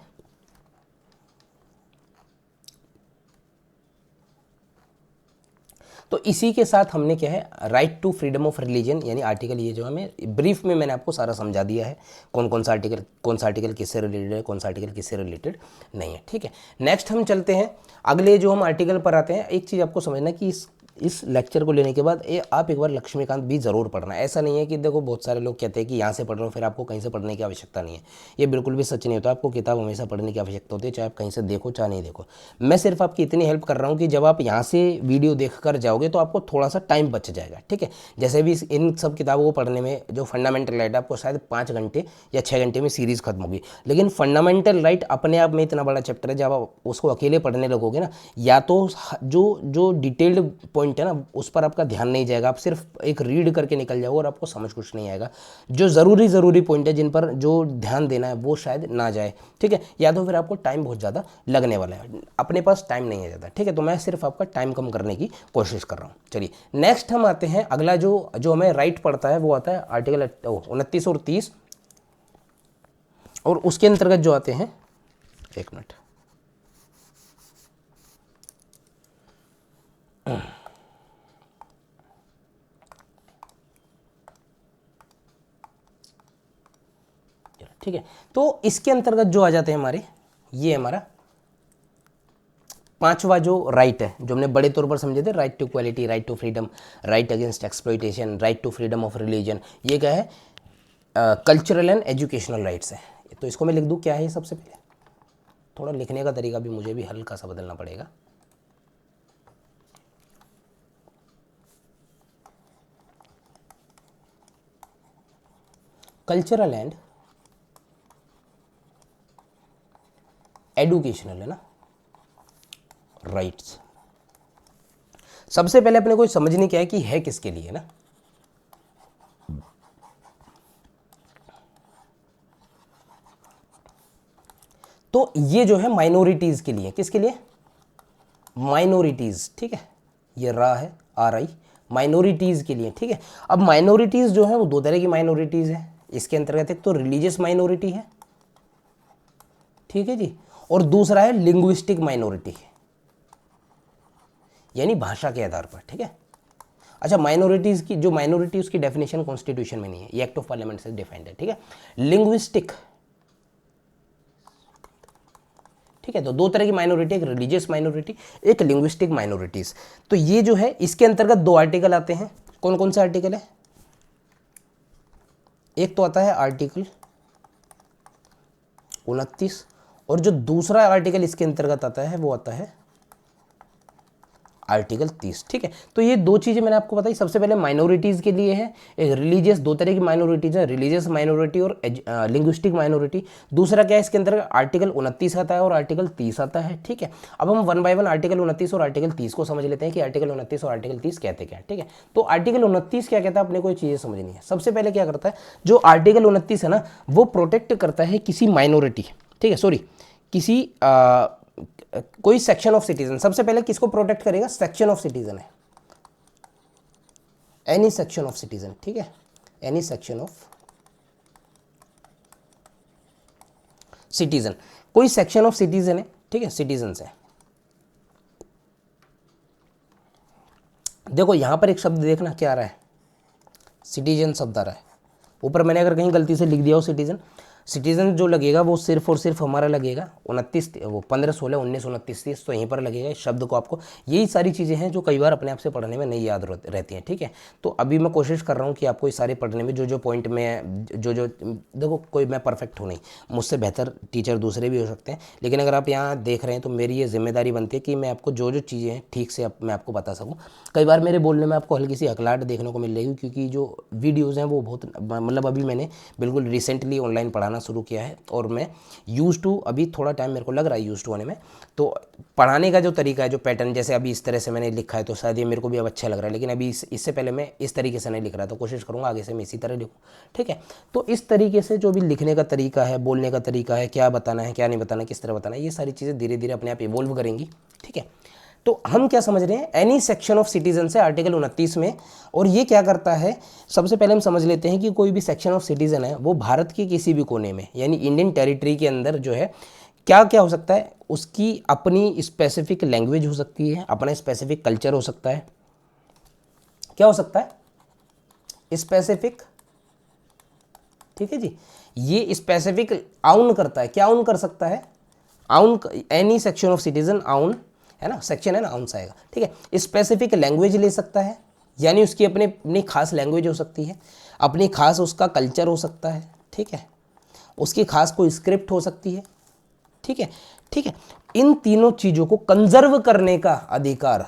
तो इसी के साथ हमने क्या है, right to freedom of religion, यानी आर्टिकल, ये जो हमें ब्रीफ में मैंने आपको सारा समझा दिया है, कौन सा आर्टिकल किससे रिलेटेड है, कौन सा आर्टिकल किससे रिलेटेड नहीं है। ठीक है, नेक्स्ट हम चलते हैं अगले जो हम आर्टिकल पर आते हैं। एक चीज़ आपको समझना कि इस लेक्चर को लेने के बाद आप एक बार लक्ष्मीकांत भी ज़रूर पढ़ना। ऐसा नहीं है कि देखो बहुत सारे लोग कहते हैं कि यहाँ से पढ़ रहे हो फिर आपको कहीं से पढ़ने की आवश्यकता नहीं है, ये बिल्कुल भी सच नहीं होता। आपको किताब हमेशा पढ़ने की आवश्यकता होती है, चाहे आप कहीं से देखो चाहे नहीं देखो। मैं सिर्फ आपकी इतनी हेल्प कर रहा हूँ कि जब आप यहाँ से वीडियो देख कर जाओगे तो आपको थोड़ा सा टाइम बच जाएगा। ठीक है, जैसे भी इन सब किताबों को पढ़ने में जो फंडामेंटल राइट आपको शायद 5 घंटे या 6 घंटे में सीरीज़ खत्म होगी, लेकिन फंडामेंटल राइट अपने आप में इतना बड़ा चैप्टर है, जब आप उसको अकेले पढ़ने लगोगे ना, या तो जो डिटेल्ड पॉइंट है ना उस पर आपका ध्यान नहीं जाएगा, आप सिर्फ एक रीड करके निकल जाओगे और आपको समझ कुछ नहीं आएगा। जो ज़रूरी पॉइंट है जिन पर जो ध्यान देना है वो शायद ना जाए। ठीक है, या तो फिर आपको टाइम बहुत ज़्यादा लगने वाला है, अपने पास टाइम नहीं है ज़्यादा। ठीक है, तो मैं सिर्फ आपका टाइम कम करने की कोशिश कर रहा हूँ। चलिए नेक्स्ट हम आते हैं, अगला जो हमें राइट पड़ता है वो आता है आर्टिकल 29 और 30, और उसके अंतर्गत जो आते हैं, एक मिनट, ठीक है, तो इसके अंतर्गत जो आ जाते हैं हमारे, ये हमारा 5वां जो राइट है, जो हमने बड़े तौर पर समझे थे, right to equality, right to freedom, right against exploitation, right to freedom of religion, ये क्या है, कल्चरल एंड एजुकेशनल राइट्स है। तो इसको मैं लिख दूँ, क्या है ये, सबसे पहले थोड़ा लिखने का तरीका भी मुझे भी हल्का सा बदलना पड़ेगा। कल्चरल एंड एडुकेशनल है ना राइट्स। सबसे पहले अपने को समझने क्या है कि है किसके लिए ना, तो ये जो है माइनॉरिटीज के लिए, किसके लिए, माइनॉरिटीज। ठीक है, ये रा है RI, माइनॉरिटीज के लिए। ठीक है, अब माइनॉरिटीज जो है वो 2 तरह की माइनॉरिटीज है इसके अंतर्गत, एक तो रिलीजियस माइनॉरिटी है, ठीक है जी, और दूसरा है लिंग्विस्टिक माइनॉरिटी, यानी भाषा के आधार पर, ठीक है। अच्छा, माइनॉरिटीज की जो माइनॉरिटी उसकी डेफिनेशन कॉन्स्टिट्यूशन में नहीं है, ये एक्ट ऑफ पार्लियामेंट से डिफाइंड है, ठीक है। लिंग्विस्टिक, ठीक है, तो दो तरह की माइनॉरिटी, एक रिलीजियस माइनॉरिटी, एक लिंग्विस्टिक माइनॉरिटीज। तो ये जो है इसके अंतर्गत दो आर्टिकल आते हैं। कौन कौन से आर्टिकल है? एक तो आता है आर्टिकल 29 और जो दूसरा आर्टिकल इसके अंतर्गत आता है वो आता है आर्टिकल 30, ठीक है। तो ये दो चीज़ें मैंने आपको बताई। सबसे पहले माइनॉरिटीज़ के लिए है, एक रिलीजियस, दो तरह की माइनॉरिटीज़ है, रिलीजियस माइनॉरिटी और लिंग्विस्टिक माइनॉरिटी। दूसरा क्या है इसके अंदर, आर्टिकल 29 आता है और आर्टिकल 30 आता है, ठीक है। अब हम वन बाय वन आर्टिकल 29 और आर्टिकल 30 को समझ लेते हैं कि आर्टिकल 29 और आर्टिकल 30 कहते क्या है, ठीक है। तो आर्टिकल 29 क्या कहता है, अपने को चीज़ें समझनी है। सबसे पहले क्या करता है, जो आर्टिकल 29 है ना, वो प्रोटेक्ट करता है किसी माइनॉरिटी, ठीक है, सॉरी, किसी कोई सेक्शन ऑफ सिटीजन। सबसे पहले किसको प्रोटेक्ट करेगा? सेक्शन ऑफ सिटीजन है, एनी सेक्शन ऑफ सिटीजन, ठीक है, एनी सेक्शन ऑफ सिटीजन, कोई सेक्शन ऑफ सिटीजन है, ठीक है, सिटीजन है। देखो यहां पर एक शब्द देखना क्या आ रहा है, सिटीजन शब्द आ रहा है ऊपर। मैंने अगर कहीं गलती से लिख दिया हो सिटीजन, सिटीजन जो लगेगा वो सिर्फ और सिर्फ हमारा लगेगा 29, वो 15, 16, 19, 29, 30, तो यहीं पर लगेगा इस शब्द को आपको। यही सारी चीज़ें हैं जो कई बार अपने आप से पढ़ने में नहीं याद रहती हैं, ठीक है। तो अभी मैं कोशिश कर रहा हूँ कि आपको ये सारे पढ़ने में जो पॉइंट में जो देखो, कोई मैं परफेक्ट हूँ नहीं, मुझसे बेहतर टीचर दूसरे भी हो सकते हैं, लेकिन अगर आप यहाँ देख रहे हैं तो मेरी ये जिम्मेदारी बनती है कि मैं आपको जो चीज़ें हैं ठीक से मैं आपको बता सकूँ। कई बार मेरे बोलने में आपको हल्की सी हकलाहट देखने को मिल रही है, क्योंकि जो वीडियोज़ हैं वो बहुत, मतलब अभी मैंने बिल्कुल रिसेंटली ऑनलाइन पढ़ाना शुरू किया है और मैं यूज़ टू, अभी थोड़ा टाइम मेरे को लग रहा है यूज़ टू होने में। तो पढ़ाने का जो तरीका है, जो पैटर्न, जैसे अभी इस तरह से मैंने लिखा है तो शायद ये मेरे को भी अब अच्छा लग रहा है, लेकिन अभी इससे पहले मैं इस तरीके से नहीं लिख रहा, तो कोशिश करूँगा आगे से मैं इसी तरह लिखूँ, ठीक है। तो इस तरीके से जो भी लिखने का तरीका है, बोलने का तरीका है, क्या बताना है क्या नहीं बताना, किस तरह बताना है, ये सारी चीज़ें धीरे धीरे अपने आप इवॉल्व करेंगी, ठीक है। तो हम क्या समझ रहे हैं, एनी सेक्शन ऑफ सिटीजन से आर्टिकल 29 में, और ये क्या करता है, सबसे पहले हम समझ लेते हैं कि कोई भी सेक्शन ऑफ सिटीजन है वो भारत के किसी भी कोने में, यानी इंडियन टेरिटरी के अंदर जो है, क्या क्या हो सकता है, उसकी अपनी स्पेसिफिक लैंग्वेज हो सकती है, अपना स्पेसिफिक कल्चर हो सकता है, क्या हो सकता है, स्पेसिफिक, ठीक है जी। ये स्पेसिफिक आउन करता है, क्या आउन कर सकता है, आउन, एनी सेक्शन ऑफ सिटीजन, आउन है ना, सेक्शन है ना, आउन से आएगा, ठीक है। स्पेसिफिक लैंग्वेज ले सकता है, यानी उसकी अपनी खास लैंग्वेज हो सकती है, अपनी खास उसका कल्चर हो सकता है, ठीक है, उसकी खास कोई स्क्रिप्ट हो सकती है, ठीक है, ठीक है। इन तीनों चीजों को कंजर्व करने का अधिकार,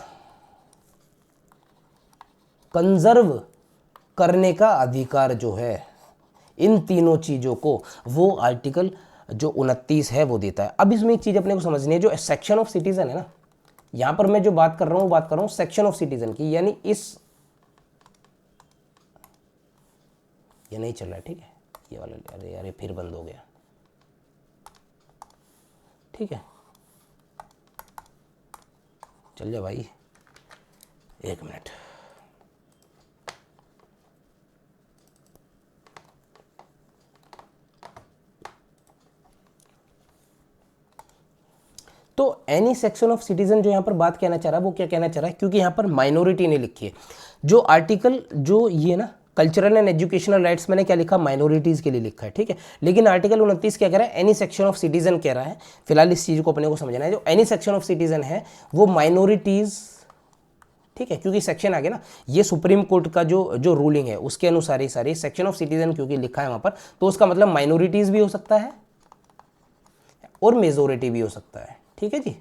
कंजर्व करने का अधिकार जो है, इन तीनों चीजों को वो आर्टिकल जो 29 है वो देता है। अब इसमें एक चीज अपने को समझनी है, जो सेक्शन ऑफ सिटीजन है ना, यहां पर मैं जो बात कर रहा हूं सेक्शन ऑफ सिटीजन की, यानी इस, ये नहीं चल रहा है, ठीक है, ये वाला, अरे यार ये फिर बंद हो गया, ठीक है, चल जा भाई, एक मिनट। तो एनी सेक्शन ऑफ सिटीजन जो यहाँ पर बात कहना चाह रहा है, वो क्या कहना चाह रहा है, क्योंकि यहाँ पर माइनॉरिटी ने लिखी है, जो आर्टिकल जो ये ना कल्चरल एंड एजुकेशनल राइट्स, मैंने क्या लिखा, माइनॉरिटीज के लिए लिखा है, ठीक है। लेकिन आर्टिकल 29 क्या कह रहा है, एनी सेक्शन ऑफ सिटीजन कह रहा है। फिलहाल इस चीज को अपने को समझना है, जो एनी सेक्शन ऑफ सिटीजन है वो माइनॉरिटीज, ठीक है, क्योंकि सेक्शन आ गया ना, ये सुप्रीम कोर्ट का जो रूलिंग है उसके अनुसार ही सारी सेक्शन ऑफ सिटीजन क्योंकि लिखा है वहां पर, तो उसका मतलब माइनॉरिटीज भी हो सकता है और मेजोरिटी भी हो सकता है, ठीक है जी।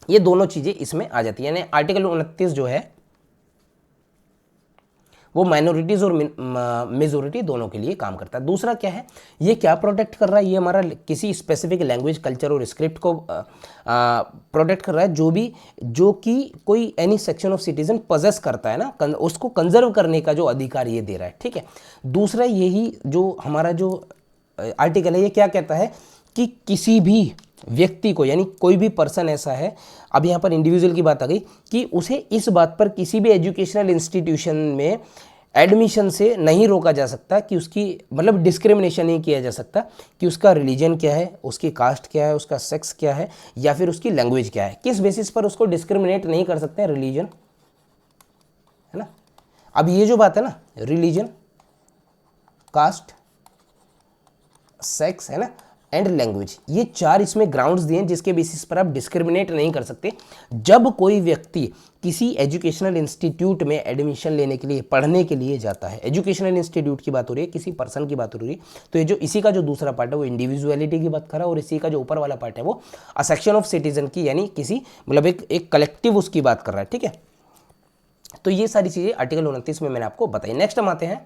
ये दोनों चीजें इसमें आ जाती है, यानी आर्टिकल 29 जो है वो माइनॉरिटीज और मेजोरिटी दोनों के लिए काम करता है। दूसरा क्या है, ये क्या प्रोटेक्ट कर रहा है, ये हमारा किसी स्पेसिफिक लैंग्वेज, कल्चर और स्क्रिप्ट को प्रोटेक्ट कर रहा है, जो कि कोई any section of citizen possess करता है ना, उसको कंजर्व करने का जो अधिकार ये दे रहा है, ठीक है। दूसरा यही जो हमारा जो आर्टिकल है, ये क्या कहता है कि किसी भी व्यक्ति को, यानी कोई भी पर्सन ऐसा है, अब यहाँ पर इंडिविजुअल की बात आ गई, कि उसे इस बात पर किसी भी एजुकेशनल इंस्टीट्यूशन में एडमिशन से नहीं रोका जा सकता कि उसकी मतलब डिस्क्रिमिनेशन नहीं किया जा सकता कि उसका रिलीजन क्या है, उसकी कास्ट क्या है, उसका सेक्स क्या है, या फिर उसकी लैंग्वेज क्या है। किस बेसिस पर उसको डिस्क्रिमिनेट नहीं कर सकते हैं? रिलीजन, है ना। अब ये जो बात है ना, रिलीजन, कास्ट, सेक्स, है ना, एंड लैंग्वेज, ये 4 इसमें ग्राउंड्स दिए हैं जिसके बेसिस पर आप डिस्क्रिमिनेट नहीं कर सकते। जब कोई व्यक्ति किसी एजुकेशनल इंस्टीट्यूट में एडमिशन लेने के लिए, पढ़ने के लिए जाता है, एजुकेशनल इंस्टीट्यूट की बात हो रही है, किसी पर्सन की बात हो रही है, तो ये जो इसी का जो दूसरा पार्ट है वो इंडिविजुअलिटी की बात कर रहा है, और इसी का जो ऊपर वाला पार्ट है वो अ सेक्शन ऑफ सिटीजन की, यानी किसी मतलब एक कलेक्टिव उसकी बात कर रहा है, ठीक है। तो ये सारी चीजें आर्टिकल 29 में मैंने आपको बताई। नेक्स्ट हम आते हैं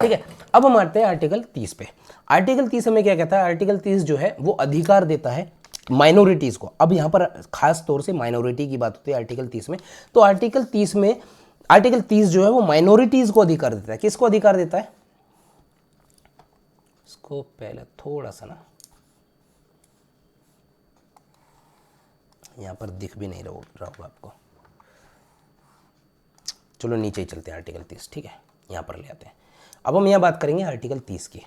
ठीक है। अब हम आते हैं आर्टिकल 30 पे। आर्टिकल 30 हमें क्या कहता है? आर्टिकल 30 जो है वो अधिकार देता है माइनॉरिटीज को। अब यहां पर खास तौर से माइनॉरिटी की बात होती है आर्टिकल 30 में। तो आर्टिकल 30 जो है वो माइनॉरिटीज को अधिकार देता है। किसको अधिकार देता है? इसको पहले थोड़ा सा ना यहां पर दिख भी नहीं रहा होगा आपको, चलो नीचे ही चलते हैं। आर्टिकल 30, ठीक है, यहां पर ले आते हैं। अब हम यहां बात करेंगे आर्टिकल 30 की।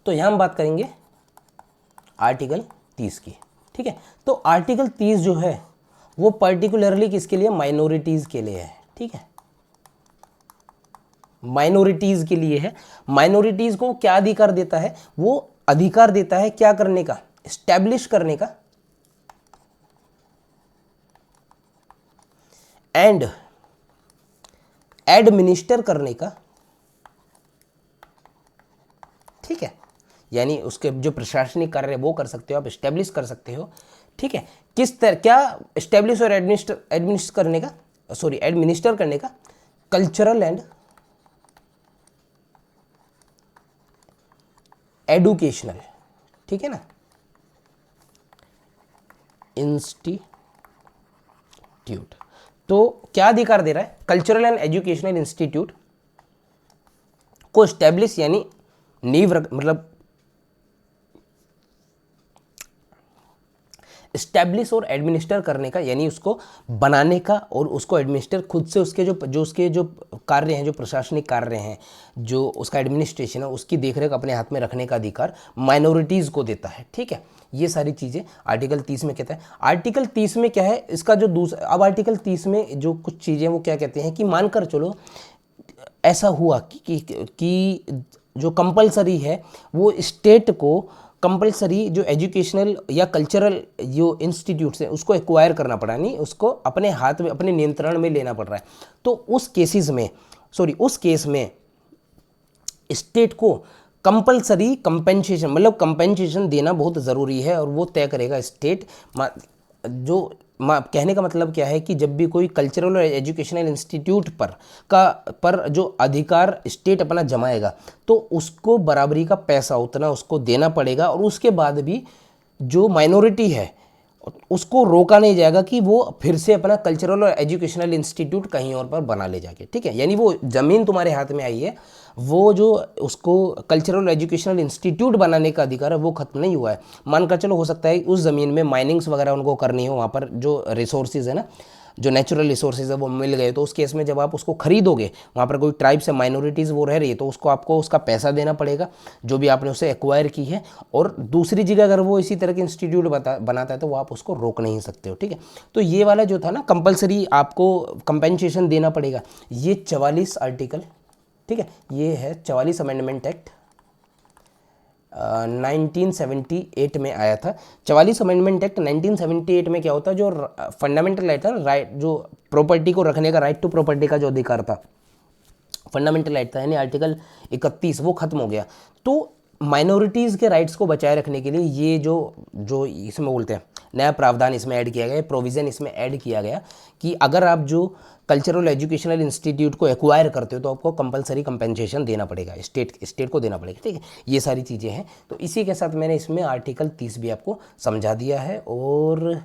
तो यहां हम बात करेंगे आर्टिकल 30 की, ठीक है। तो आर्टिकल 30 जो है वो पर्टिकुलरली किसके लिए? माइनॉरिटीज के लिए है, ठीक है, माइनॉरिटीज के लिए है। माइनॉरिटीज को क्या अधिकार देता है? वो अधिकार देता है क्या करने का? एस्टैब्लिश करने का एंड एडमिनिस्टर करने का, ठीक है, यानी उसके जो प्रशासनिक कार्य वो कर सकते हो आप, एस्टेब्लिश कर सकते हो, ठीक है। किस तरह क्या एस्टेब्लिश और एडमिनिस्टर करने का, सॉरी एडमिनिस्टर करने का? कल्चरल एंड एडुकेशनल, ठीक है ना, इंस्टीट्यूट। तो क्या अधिकार दे रहा है? कल्चरल एंड एजुकेशनल इंस्टीट्यूट को एस्टेब्लिश यानी नींव मतलब एस्टैब्लिश और एडमिनिस्टर करने का, यानी उसको बनाने का और उसको एडमिनिस्टर खुद से, उसके उसके जो कार्य हैं, जो प्रशासनिक कार्य हैं, जो उसका एडमिनिस्ट्रेशन है, उसकी देखरेख अपने हाथ में रखने का अधिकार माइनॉरिटीज़ को देता है, ठीक है। ये सारी चीज़ें आर्टिकल 30 में कहता है। आर्टिकल 30 में क्या है इसका जो दूसरा, अब आर्टिकल 30 में जो कुछ चीज़ें वो क्या कहते हैं कि मानकर चलो ऐसा हुआ कि जो कंपलसरी है वो स्टेट को कंपलसरी जो एजुकेशनल या कल्चरल जो इंस्टीट्यूट्स हैं उसको एक्वायर करना पड़ा, नहीं उसको अपने हाथ में, अपने नियंत्रण में लेना पड़ रहा है। तो उस केस में स्टेट को कंपलसरी कंपेंसेशन, मतलब कंपेंसेशन देना बहुत ज़रूरी है, और वो तय करेगा स्टेट। कहने का मतलब क्या है कि जब भी कोई कल्चरल और एजुकेशनल इंस्टीट्यूट पर जो अधिकार स्टेट अपना जमाएगा तो उसको बराबरी का पैसा उतना उसको देना पड़ेगा, और उसके बाद भी जो माइनॉरिटी है उसको रोका नहीं जाएगा कि वो फिर से अपना कल्चरल और एजुकेशनल इंस्टीट्यूट कहीं और पर बना ले जाके, ठीक है। यानी वो ज़मीन तुम्हारे हाथ में आई है, वो जो उसको कल्चरल एजुकेशनल इंस्टीट्यूट बनाने का अधिकार है वो खत्म नहीं हुआ है। मानकर चलो हो सकता है उस ज़मीन में माइनिंग्स वगैरह उनको करनी हो, वहाँ पर जो रिसोर्सेज है ना, जो नेचुरल रिसोर्सेज है वो मिल गए, तो उस केस में जब आप उसको खरीदोगे, वहाँ पर कोई ट्राइब से माइनॉरिटीज़ वो रह रही है, तो उसको आपको उसका पैसा देना पड़ेगा जो भी आपने उसे एक्वायर की है। और दूसरी जगह अगर वो इसी तरह के इंस्टीट्यूट बनाता है तो वो आप उसको रोक नहीं सकते हो, ठीक है। तो ये वाला जो था ना कंपलसरी आपको कंपेंसेशन देना पड़ेगा, ये 44 आर्टिकल, ठीक है, ये है 44 अमेंडमेंट एक्ट 1978 में आया था। 44 अमेंडमेंट एक्ट 1978 में क्या होता है, जो फंडामेंटल राइट था, राइट जो प्रॉपर्टी को रखने का, राइट टू प्रॉपर्टी का जो अधिकार था, फंडामेंटल राइट था, यानी आर्टिकल 31 वो खत्म हो गया। तो माइनॉरिटीज़ के राइट्स को बचाए रखने के लिए ये जो इसमें बोलते हैं नया प्रावधान इसमें ऐड किया गया, प्रोविज़न इसमें ऐड किया गया कि अगर आप जो कल्चरल एजुकेशनल इंस्टीट्यूट को एक्वायर करते हो तो आपको कंपलसरी कंपेंसेशन देना पड़ेगा, स्टेट को देना पड़ेगा, ठीक है। ये सारी चीज़ें हैं। तो इसी के साथ मैंने इसमें आर्टिकल 30 भी आपको समझा दिया है। और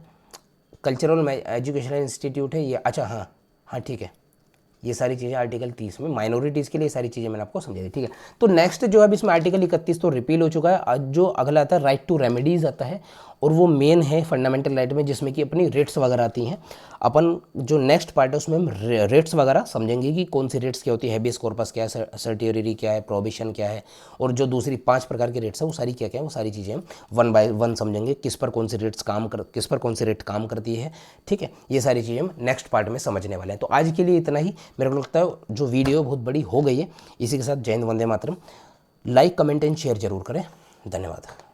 कल्चरल एजुकेशनल इंस्टीट्यूट है ये, अच्छा हाँ ठीक है, ये सारी चीज़ें आर्टिकल 30 में माइनॉरिटीज़ के लिए सारी चीज़ें मैंने आपको समझा दी, ठीक है। तो नेक्स्ट जो है अब इसमें आर्टिकल 31 तो रिपील हो चुका है। आज जो अगला आता है राइट टू रेमेडीज़ आता है, और वो मेन है फंडामेंटल राइट में, जिसमें कि अपनी रेट्स वगैरह आती हैं। अपन जो नेक्स्ट पार्ट है उसमें हम रेट्स वगैरह समझेंगे कि कौन सी रेट्स क्या होती है, हेबियस कॉर्पस क्या है, सर्टियरी क्या है, प्रोबिशन क्या है, और जो दूसरी 5 प्रकार के रेट्स है वो सारी क्या क्या है, वो सारी चीज़ें हम 1 बाय 1 समझेंगे, किस पर कौन सी रेट काम करती है, ठीक है। ये सारी चीज़ें हम नेक्स्ट पार्ट में समझने वाले हैं। तो आज के लिए इतना ही। मेरे को लगता है जो वीडियो बहुत बड़ी हो गई है। इसी के साथ जय Hind, Vande Mataram. Like, comment and share जरूर करें। धन्यवाद।